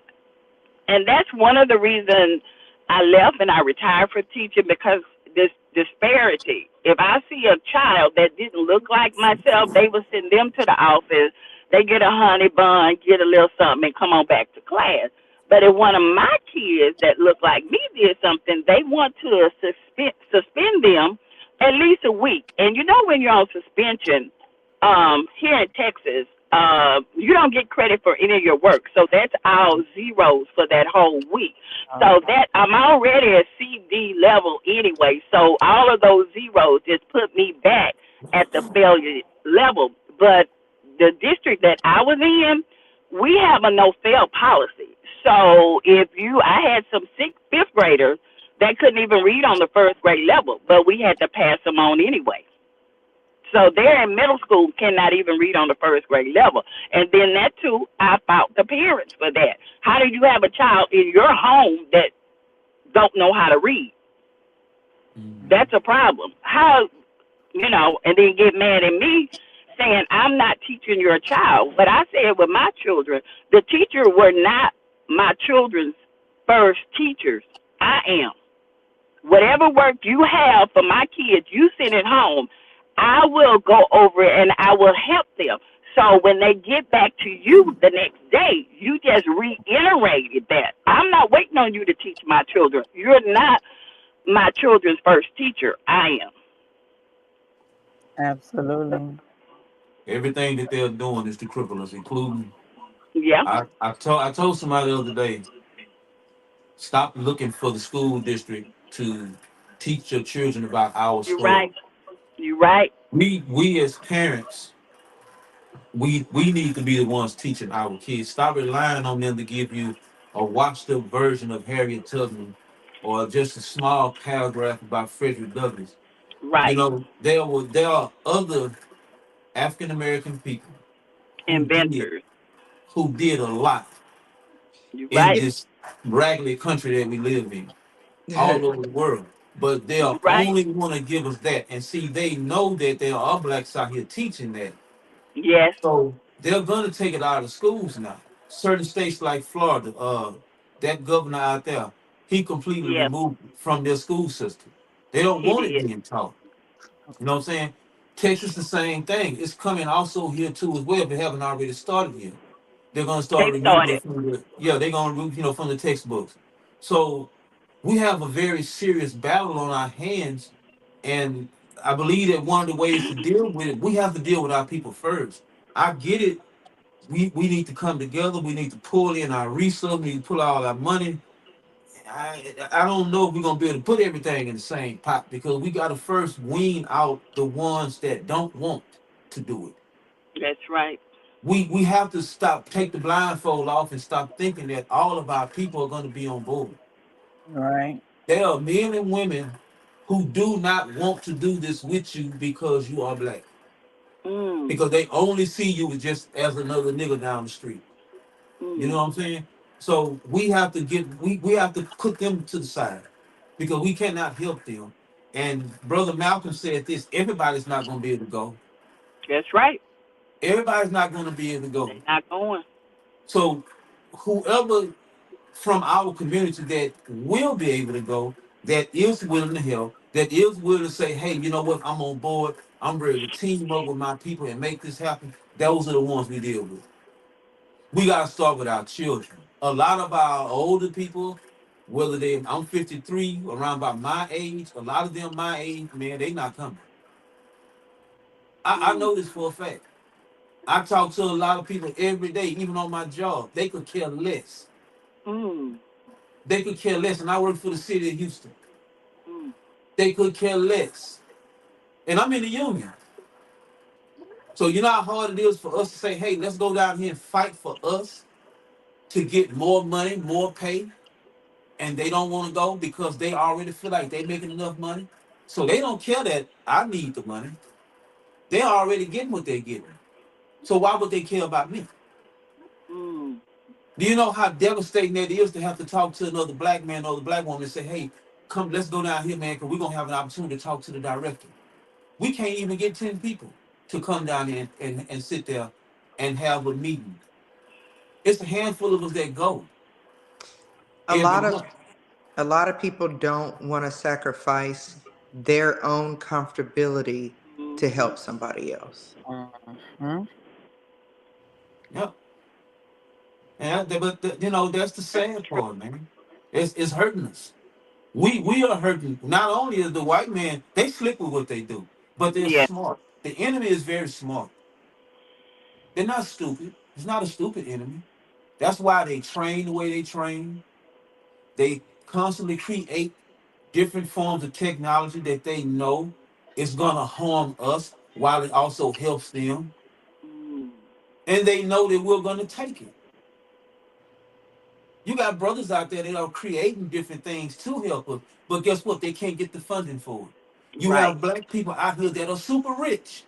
and that's one of the reasons I left and I retired from teaching, because this disparity. If I see a child that didn't look like myself, they would send them to the office They get a honey bun, get a little something, and come on back to class. But if one of my kids that look like me did something, they want to suspend them at least a week. And you know when you're on suspension, here in Texas, you don't get credit for any of your work. So that's all zeros for that whole week. So Okay. that I'm already at CD level anyway. So all of those zeros just put me back at the failure level. But the district that I was in, we have a no fail policy. So if you, I had some fifth graders that couldn't even read on the first grade level, but we had to pass them on anyway. So they're in middle school, cannot even read on the first grade level. And then that too, I fought the parents for that. How do you have a child in your home that don't know how to read? That's a problem. How, and then get mad at me saying I'm not teaching your child. But I said with my children, the teacher were not my children's first teachers. I am. Whatever work you have for my kids, you send it home. I will go over it and I will help them. So when they get back to you the next day, you just reiterated that. I'm not waiting on you to teach my children. You're not my children's first teacher. I am. Absolutely. Everything that they're doing is to cripple us, including Yeah, I told somebody the other day, stop looking for the school district to teach your children about our you're right. story. You're right. We as parents, we need to be the ones teaching our kids. Stop relying on them to give you a washed up version of Harriet Tubman or just a small paragraph about Frederick Douglass. Right. There are other African American people who did Inventors. who did a lot You're in right. this raggedy country that we live in, all over the world. But You're they'll right. only want to give us that. And see, they know that there are blacks out here teaching that. Yes. So they're gonna take it out of schools now. Certain states like Florida, that governor out there, he completely Yes, removed it from their school system. They don't he want it did. being taught. You know what I'm saying? Texas, the same thing. It's coming also here too as well, but haven't already started here. They're gonna start They removing started. it from they're gonna remove, from the textbooks. So we have a very serious battle on our hands, and I believe that one of the ways to deal with it, we have to deal with our people first. I get it. We need to come together. We need to pull in our resources. We need to pull all our money. I don't know if we're gonna be able to put everything in the same pot because we got to first wean out the ones that don't want to do it. That's right. We have to stop, take the blindfold off, and stop thinking that all of our people are going to be on board. Right. There are men and women who do not want to do this with you because you are black, Mm, because they only see you as just as another nigga down the street. You know mm. what I'm saying? So we have to put them to the side because we cannot help them. And Brother Malcolm said this: everybody's not going to be able to go. That's right. Everybody's not going to be able to They're go. not going. So whoever from our community that will be able to go, that is willing to help, that is willing to say, hey, you know what, I'm on board. I'm ready to team up with my people and make this happen. Those are the ones we deal with. We got to start with our children. A lot of our older people, I'm 53, around about my age, a lot of them my age, man, they not coming. I Mm, know this for a fact. I talk to a lot of people every day, even on my job. They could care less. mm, They could care less. And I work for the city of Houston. mm. They could care less. And I'm in the union. So you know how hard it is for us to say, hey, let's go down here and fight for us to get more money, more pay. And they don't want to go because they already feel like they're making enough money. So they don't care that I need the money. They're already getting what they're getting. So why would they care about me? Mm. Do you know how devastating that is to have to talk to another black man or the black woman and say, hey, come, let's go down here, man, because we're going to have an opportunity to talk to the director. We can't even get 10 people to come down there and sit there and have a meeting. It's a handful of us that go A every lot of month. a lot of people don't want to sacrifice their own comfortability to Mm-hmm. help somebody else. Mhm. Yep. And you know, that's the sad part, man. It's hurting us. We are hurting. Not only is the white man, they slick with what they do, but they're Yeah. smart. The enemy is very smart. They're not stupid. It's not a stupid enemy. That's why they train the way they train. They constantly create different forms of technology that they know is gonna harm us while it also helps them. Mm. And they know that we're gonna take it. You got brothers out there that are creating different things to help us, but guess what? They can't get the funding for it. You Right. have black people out here that are super rich,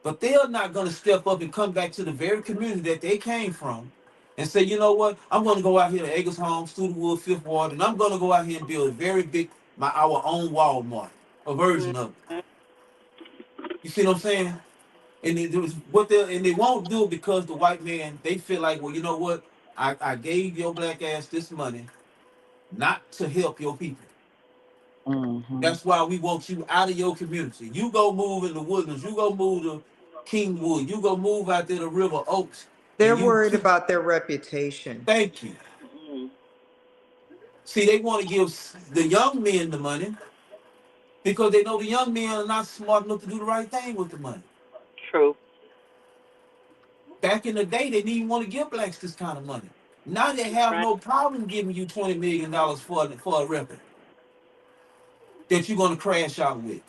but they're not going to step up and come back to the very community that they came from and say, you know what? I'm going to go out here to Acres Home, Studewood, Fifth Ward, and I'm going to go out here and build a very big, our own Walmart, a version of it. Mhm. You see what I'm saying? And it was what they and they won't do it because the white man, they feel like, well, you know what? I gave your black ass this money not to help your people. Hmm. That's why we want you out of your community. You go move in the woodlands. You go move to Kingwood. You go move out there to River Oaks. They're And you worried keep, about their reputation. thank you. Mm. See, they want to give the young men the money because they know the young men are not smart enough to do the right thing with the money. True. Back in the day, they didn't even want to give blacks this kind of money. Now they have Right. no problem giving you $20 million for a record that you're going to crash out with.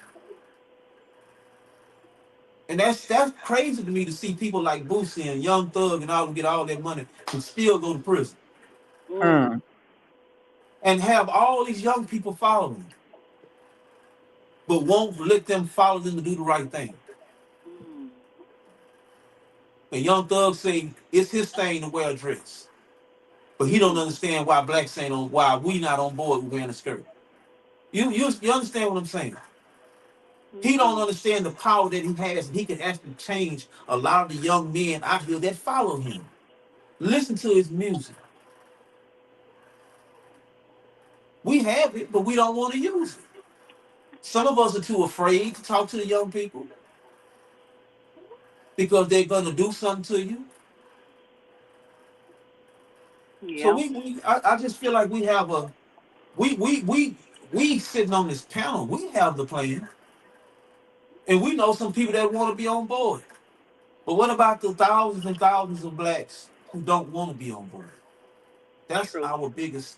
And that's crazy to me to see people like Boosie and Young Thug and all them get all that money and still go to prison Mm. Mm. and have all these young people following, but won't let them follow them to do the right thing. Mm. And Young Thug say it's his thing to wear a dress, but he don't Mm. understand why blacks ain't on, why we not on board with wearing a skirt. You understand what I'm saying? He don't Mm. understand the power that he has, and he can actually change a lot of the young men out here that follow him. Listen to his music. We have it, but we don't want to use it. Some of us are too afraid to talk to the young people because they're gonna do something to you. So Yeah. I just feel like we have a we sitting on this panel. We have the plan, and we know some people that want to be on board. But what about the thousands and thousands of blacks who don't want to be on board? True.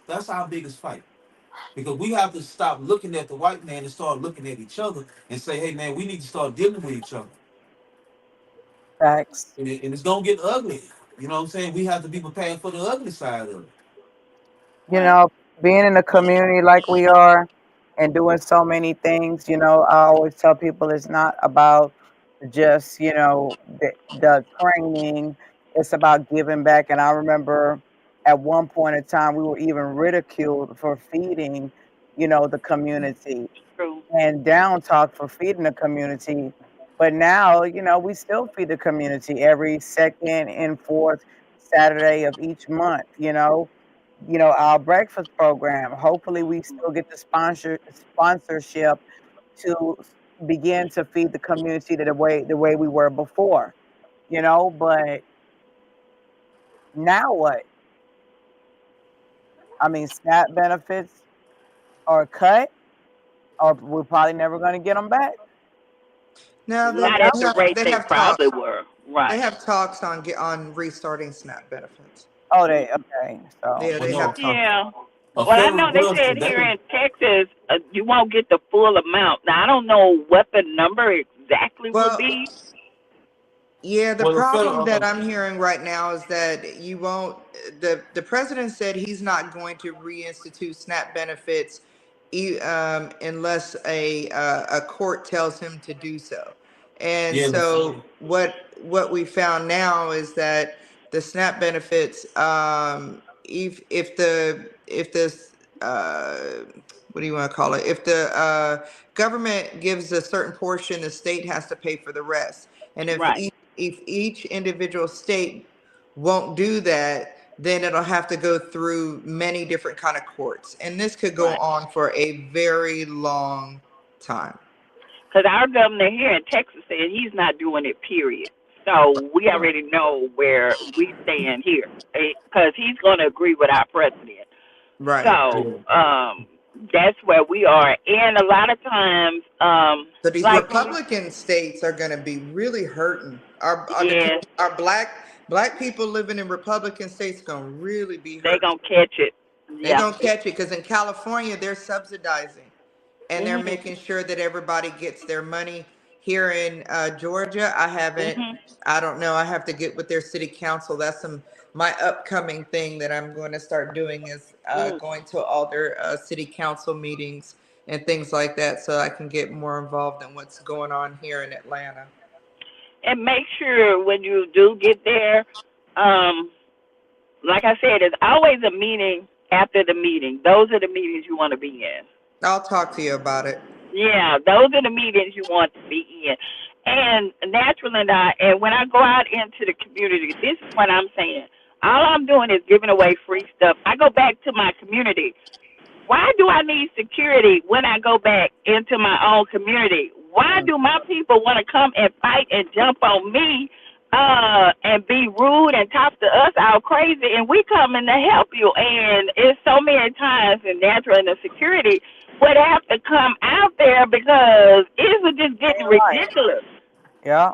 That's our biggest fight. Because we have to stop looking at the white man and start looking at each other and say, hey man, we need to start dealing with each other. Facts. And it's gonna get ugly. You know what I'm saying? We have to be prepared for the ugly side of it. You Right. know, being in a community like we are and doing so many things, I always tell people it's not about just, the training, it's about giving back. And I remember at one point in time, we were even ridiculed for feeding, the community True. and down talk for feeding the community. But now, we still feed the community every second and fourth Saturday of each month, our breakfast program. Hopefully we still get the sponsorship to begin to feed the community the way we were before, but now what? I mean, SNAP benefits are cut or we're probably never going to get them back. Now they, Not Yeah. at they the have rate they they have probably talks. were. They Right. have talks on restarting SNAP benefits. Oh, they Mm. okay. So Yeah, Well, they have no, talks. Yeah. a Well, I federal know they judge said here today. in Texas, you won't get the full amount. Now, I don't know what the number exactly will Well, be. yeah, the Well, a problem federal that I'm hearing right now is that you won't. The president said he's not going to reinstitute SNAP benefits, unless a court tells him to do so. And yeah, so what we found now is that the SNAP benefits, if this what do you want to call it? If the government gives a certain portion, the state has to pay for the rest. And Right. if each individual state won't do that, then it'll have to go through many different kind of courts, and this could go Right. on for a very long time. Because our governor here in Texas said he's not doing it, period. So we already know where we stand here because he's going to agree with our president. Right. So that's where we are. And a lot of times, So these like when we, Republican states are going to be really hurting. yes, Our black people living in Republican states going to really be they hurt. going to catch it. They're Yeah. going to catch it because in California they're subsidizing and they're Mhm. making sure that everybody gets their money. Here in Georgia, I haven't. Mhm. I don't know. I have to get with their city council. That's my upcoming thing that I'm going to start doing is Mm. going to all their city council meetings and things like that, so I can get more involved in what's going on here in Atlanta. And make sure when you do get there, um, like I said, there's always a meeting after the meeting. Those are the meetings you want to be in. I'll talk to you about it. Yeah, those are the meetings you want to be in. And naturally, and when I go out into the community, this is what I'm saying. All I'm doing is giving away free stuff. I go back to my community. Why do I need security when I go back into my own community? Why do my people want to come and fight and jump on me and be rude and talk to us all crazy? And we coming to help you. And it's so many times in natural and the security would have to come out there because it was just getting Right. ridiculous. Yeah.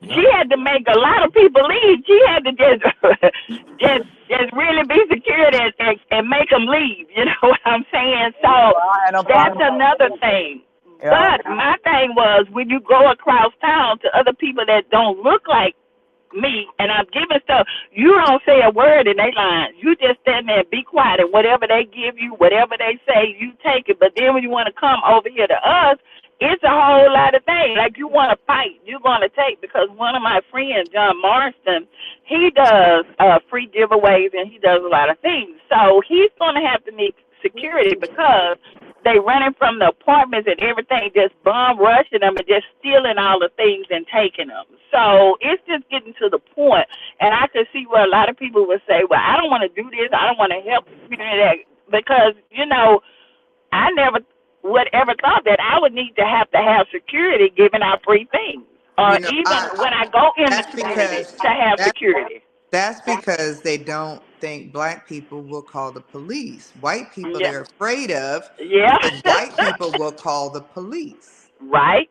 She Yeah. had to make a lot of people leave. She had to just just really be secure and make them leave. You know what I'm saying? So I had no that's problem. another thing. Yeah. But my thing was when you go across town to other people that don't look like me and I'm giving stuff, you don't say a word in their lines. You just stand there and be quiet and whatever they give you, whatever they say, you take it. But then when you want to come over here to us, it's a whole lot of things. Like you want to fight, you're going to take because one of my friends, John Marston, he does free giveaways and he does a lot of things. So he's going to have to need security because they running from the apartments and everything, just bum rushing them and just stealing all the things and taking them. So it's just getting to the point, and I can see where a lot of people would say, "Well, I don't want to do this. I don't want to help the community," because I never would ever thought that I would need to have security giving out free things, or You know, even when I go in the that's community because to have that security. that's because they don't think black people will call the police. White people Yeah, they're afraid of yeah, because white people will call the police. right.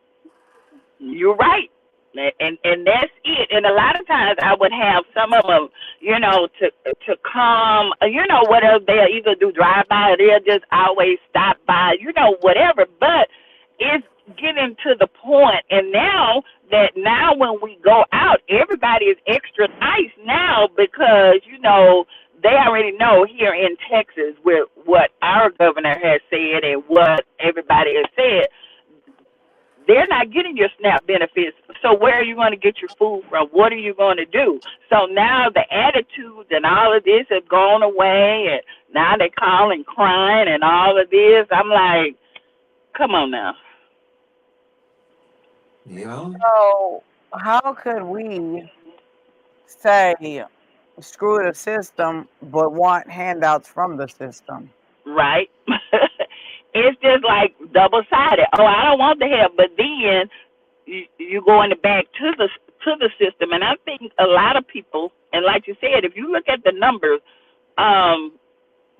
You're right. And that's it. And a lot of times I would have some of them, to come, whatever they'll either do drive by or they'll just always stop by, whatever. But it's getting to the point, and now when we go out, everybody is extra nice now because they already know here in Texas with what our governor has said and what everybody has said they're not getting your SNAP benefits. So where are you going to get your food from? What are you going to do? So now the attitude and all of this have gone away, and now they're calling, crying, and all of this. I'm like, come on now. Yeah. So how could we say screw the system but want handouts from the system? Right? It's just like double-sided. Oh, I don't want the help, but then you going back to the system, and I think a lot of people, and like you said, if you look at the numbers,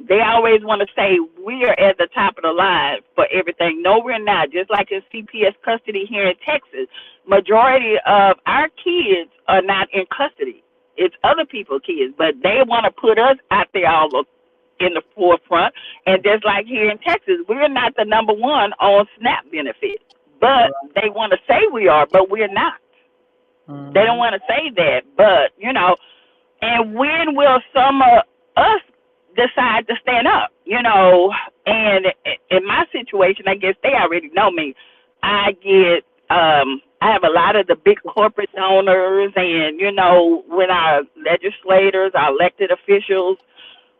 they always want to say we are at the top of the line for everything. No, we're not. Just like in CPS custody here in Texas, majority of our kids are not in custody. It's other people's kids, but they want to put us out there all in the forefront. And just like here in Texas, we're not the number one on SNAP benefits, but they want to say we are, but we're not. They don't want to say that, but and when will some of us decide to stand up? And in my situation, I guess they already know me. I have a lot of the big corporate donors, and when our legislators, our elected officials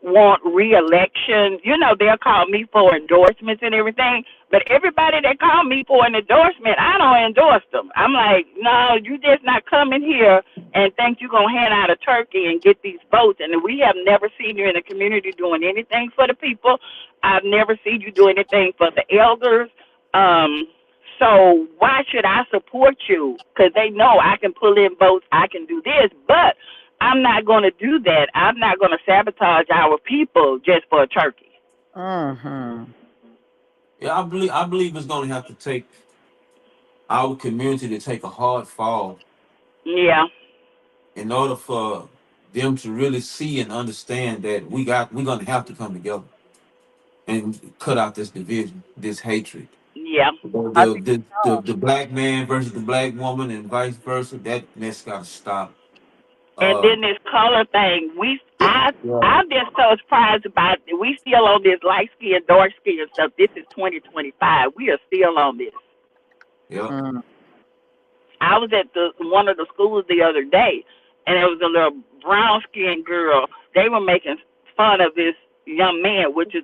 want re-election, they'll call me for endorsements and everything. But everybody that call me for an endorsement, I don't endorse them. I'm like, no, you just not coming here and think you're going to hand out a turkey and get these votes. And we have never seen you in the community doing anything for the people. I've never seen you do anything for the elders. So why should I support you? Because they know I can pull in votes, I can do this, but I'm not going to do that. I'm not going to sabotage our people just for a turkey. Mm-hmm. Yeah, I believe it's gonna have to take our community to take a hard fall Yeah, in order for them to really see and understand that we're gonna have to come together and cut out this division, this hatred. yeah. The I the think the, the, the black man versus the black woman and vice versa. That mess gotta stop. And Uh, then this color thing, yeah, I'm just so surprised about it. We still on this light skin, dark skin stuff. This is 2025. We are still on this. yeah. mm, I was at the one of the schools the other day, and there was a little brown skinned girl. They were making fun of this young man, which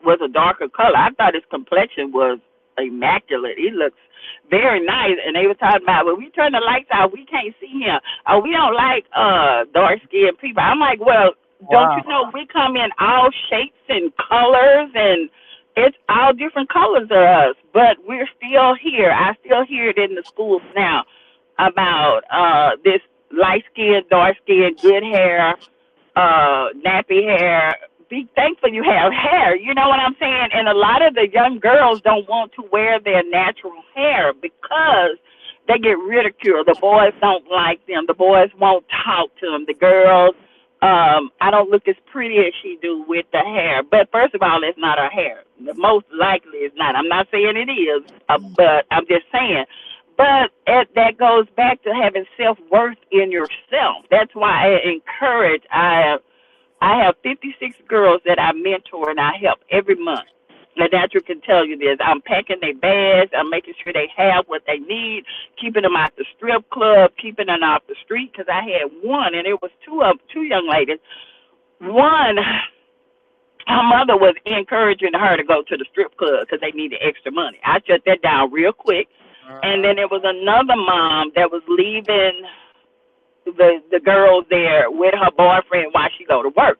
was a darker color. I thought his complexion was immaculate. He looks very nice, and they were talking about when we turn the lights out, we can't see him. Oh, we don't like dark skinned people. I'm like, well, don't you wow. know we come in all shapes and colors and it's all different colors of us, but we're still here. I still hear it in the schools now about this light skin, dark skin, good hair, nappy hair. Be thankful you have hair. You know what I'm saying? And a lot of the young girls don't want to wear their natural hair because they get ridiculed. The boys don't like them. The boys won't talk to them. The girls, I don't look as pretty as she do with the hair. But first of all, it's not her hair. Most likely it's not. I'm not saying it is, but I'm just saying. But that goes back to having self worth in yourself. That's why I encourage. I have 56 girls that I mentor and I help every month. And natural can tell you this. I'm packing their bags. I'm making sure they have what they need, keeping them out the strip club, keeping them off the street. Because I had one, and it was two young ladies. One, her mother was encouraging her to go to the strip club because they needed extra money. I shut that down real quick. And then there was another mom that was leaving the girl there with her boyfriend while she go to work.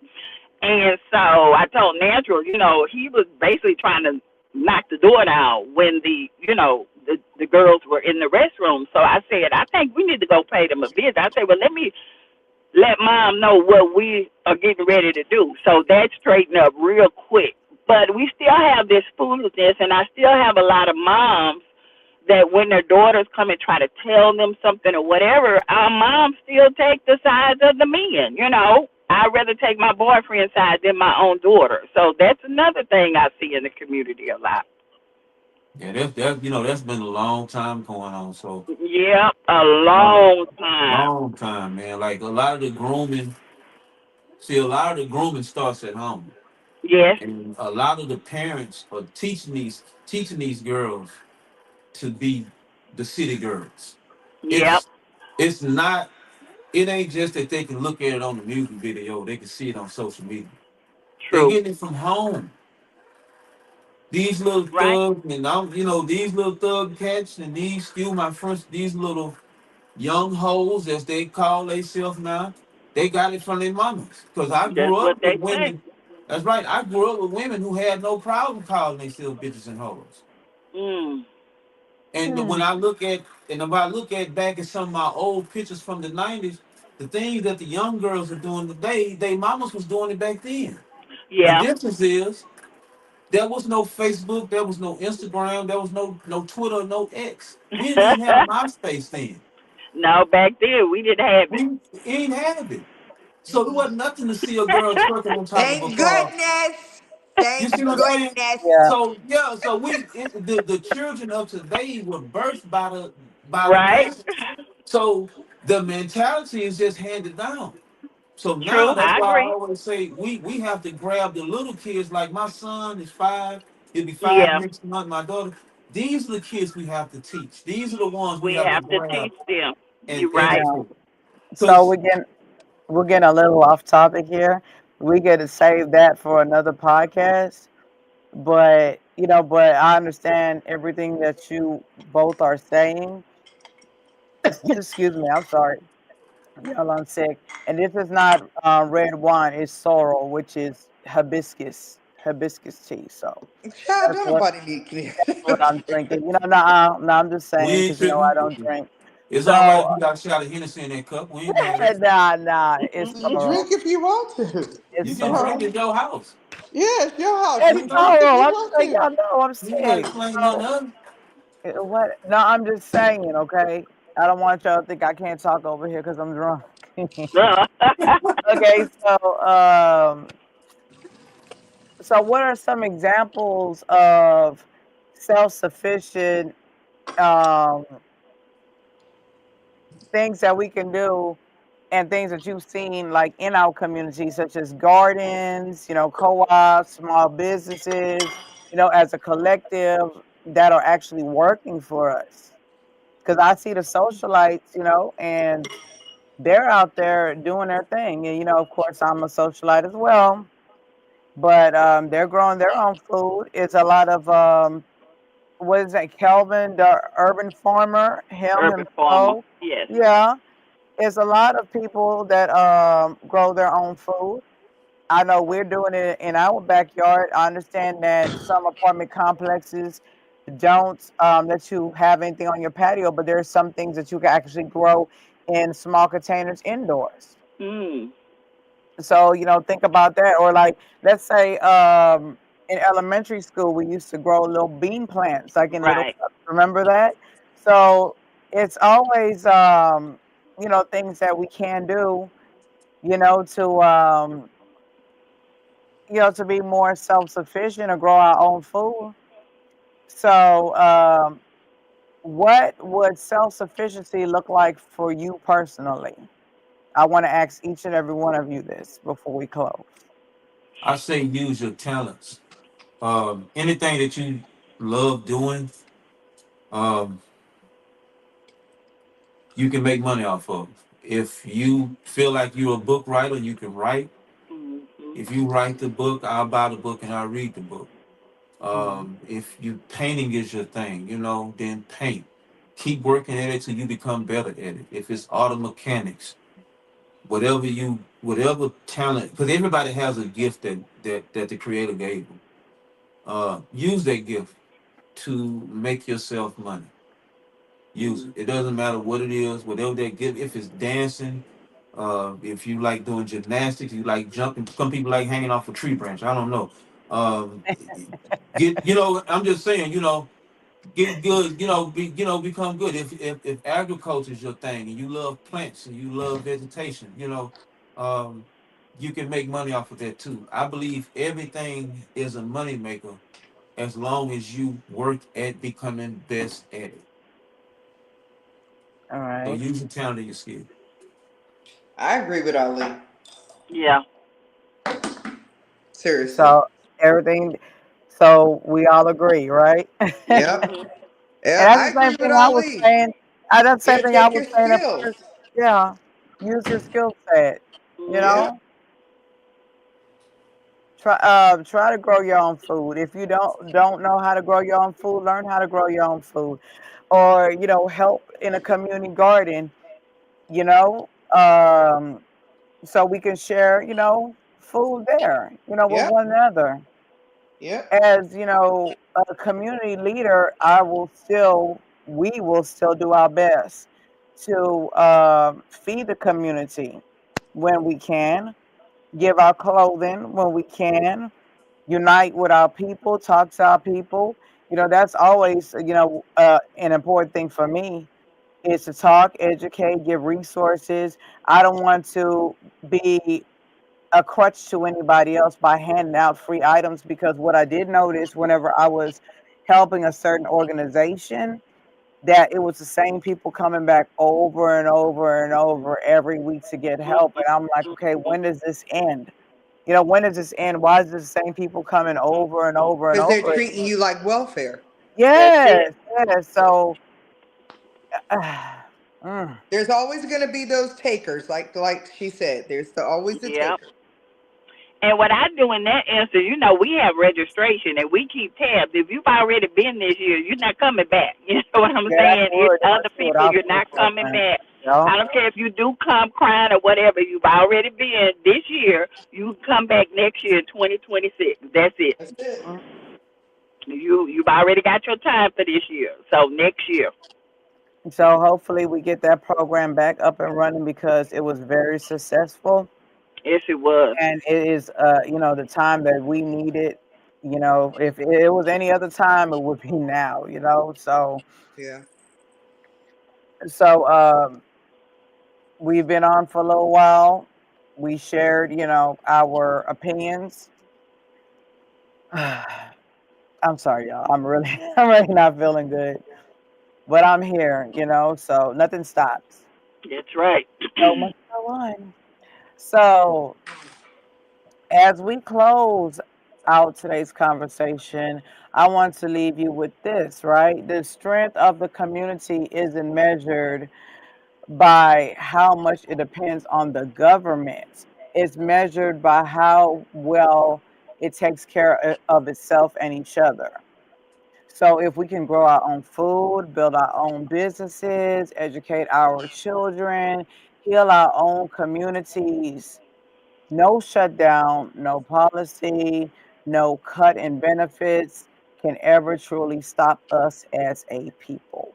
And so I told Natural, he was basically trying to knock the door down when the girls were in the restroom. So I said, I think we need to go pay them a visit. I said, well, let me let mom know what we are getting ready to do. So that straightened up real quick. But we still have this foolishness, and I still have a lot of moms that when their daughters come and try to tell them something or whatever, our moms still take the sides of the men. I'd rather take my boyfriend's side than my own daughter. So that's another thing I see in the community a lot. Yeah, that's been a long time going on. So Yeah, a long, long time. long time, man. Like a lot of the grooming, see, a lot of the grooming starts at home, Yes. and a lot of the parents are teaching these girls to be the city girls. Yep. It's not. It ain't just that they can look at it on the music video; they can see it on social media. They True. getting it from home. These little Right? thugs, and these little thug cats, and these, excuse my French, these little young hoes, as they call themselves now, they got it from their mamas. Because I That's grew what up with they say. women. That's right. I grew up with women who had no problem calling themselves bitches and hoes. Mm. And when Mm, I look at, and if I look at back at some of my old pictures from the 90s, the things that the young girls are doing today, they mamas was doing it back then. The Yeah. difference is there was no Facebook, there was no Instagram, there was no Twitter, no X. We didn't even have MySpace then. No, back then we didn't have it. We ain't have it. So there wasn't nothing to see a girl twerking on top of a Thank car. goodness. You Thank see what I'm saying? goodness. yeah. So yeah, so the children of today were birthed by the Right? parents. So the mentality is just handed down. So now True. that's I why I agree. always say we have to grab the little kids. Like my son is 5, he'll be 5 Yeah. next month. My daughter, these are the kids we have to teach. These are the ones we We have to have to grab teach them. and You're right. Yeah. educate. So Because we're getting a little off topic here. We get to save that for another podcast. But I understand everything that you both are saying. Excuse me, I'm sorry. Y'all, I'm sick. And this is not red wine, it's sorrel, which is hibiscus. hibiscus tea. So Child, that's don't what nobody need clear. that's what I'm drinking. No, I'm just We saying ain't because I don't tripping. drink. It's all right So if you got a shot of Hennessy in that cup. We ain't mad at you. nah, it's You plural. drink if you want to. You It's You can drink know, plural. at your house. yeah, it's your house. It's You You know, drink if plural. you I'm want saying to. y'all know I'm you ain't got to sick. claim So nothing. what? No, I'm just saying. Okay, I don't want y'all to think I can't talk over here because I'm drunk. Okay, so what are some examples of self-sufficient um, things that we can do and things that you've seen like in our community, such as gardens, co-ops, small businesses, as a collective that are actually working for us? Because I see the socialites, and they're out there doing their thing. And, of course, I'm a socialite as well, but they're growing their own food. It's a lot of what is that? Kelvin, the urban farmer, him Urban farmer. himself. Yes. Yeah, it's a lot of people that grow their own food. I know we're doing it in our backyard. I understand that some apartment complexes don't let you have anything on your patio, but there are some things that you can actually grow in small containers indoors. Mm. So, think about that. Or like, let's say in elementary school, we used to grow little bean plants, like in little Right. cups. Remember that? So it's always, things that we can do, you know, to, um, to be more self-sufficient or grow our own food. So, what would self-sufficiency look like for you personally? I want to ask each and every one of you this before we close. I say use your talents. Anything that you love doing, um, you can make money off of. If you feel like you're a book writer, you can write. Mm-hmm. If you write the book, I'll buy the book and I'll read the book. Mhm. If you painting is your thing, then paint. Keep working at it till you become better at it. If it's auto mechanics, whatever talent, because everybody has a gift that the creator gave them. Use that gift to make yourself money. Use it. It doesn't matter what it is, whatever that gift. If it's dancing, if you like doing gymnastics, you like jumping. Some people like hanging off a tree branch. I don't know. Um, I'm just saying, get good, become good. If agriculture is your thing and you love plants and you love vegetation, um, you can make money off of that too. I believe everything is a money maker as long as you work at becoming best at it. All So right. use your talent and your skill. I agree with Ali. Yeah. Seriously. So everything. So we all agree, right? And Yep. Mhm. Yeah, that's I the agree same with thing I was Ali. saying. That's the same Yeah, thing I take was your saying at skills. first. Yeah. Use your skill set. You Mhm. Yeah. know, try to grow your own food. If you don't know how to grow your own food, learn how to grow your own food, or help in a community garden. You know, so we can share. Food there. With Yep. one another. Yep. As a community leader, we will still do our best to feed the community when we can, give our clothing when we can, unite with our people, talk to our people. That's always an important thing for me is to talk, educate, give resources. I don't want to be a crutch to anybody else by handing out free items, because what I did notice whenever I was helping a certain organization, that it was the same people coming back over and over and over every week to get help. And I'm like, okay, when does this end? When does this end? Why is it the same people coming over and over and Because they're over treating again? you like welfare. That's it. Yes, yes. So, mm, There's always going to be those takers, like she said. There's always the Yeah. takers. And what I do in that instance, we have registration and we keep tabs. If you've already been this year, you're not coming back. You know what I'm yeah, that's saying? It's what other that's what people, our you're food not coming program. back. Yeah. I don't care if you do come crying or whatever. You've already been this year. You come back next year, 2026. That's it. That's it. Mm. You've already got your time for this year. So next year, So hopefully we get that program back up and running because it was very successful yes, it was. and it is the time that we needed. If it was any other time, it would be now. Yeah. So we've been on for a little while. We shared, our opinions. I'm sorry, y'all. I'm really, I'm really not feeling good, but I'm here, so nothing stops. That's right. So much go on. So as we close out today's conversation, I want to leave you with this, right? The strength of the community isn't measured by how much it depends on the government. It's measured by how well it takes care of itself and each other. So if we can grow our own food, build our own businesses, educate our children, heal our own communities, no shutdown, no policy, no cut in benefits can ever truly stop us as a people.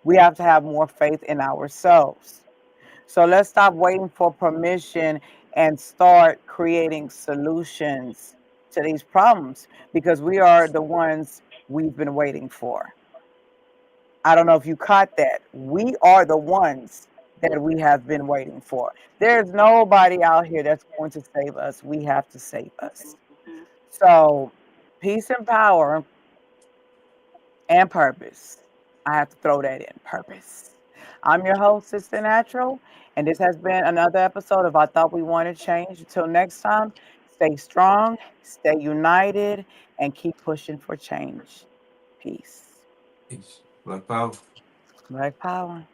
We have to have more faith in ourselves. So let's stop waiting for permission and start creating solutions to these problems because we are the ones we've been waiting for. I don't know if you caught that. We are the ones that we have been waiting for. There's nobody out here that's going to save us. We have to save us. So, peace and power and purpose. I have to throw that in purpose. I'm your host, Sister Natural, and this has been another episode of I Thought We Wanted Change. Until next time, stay strong, stay united, and keep pushing for change. Peace. Peace. Black power. Black power.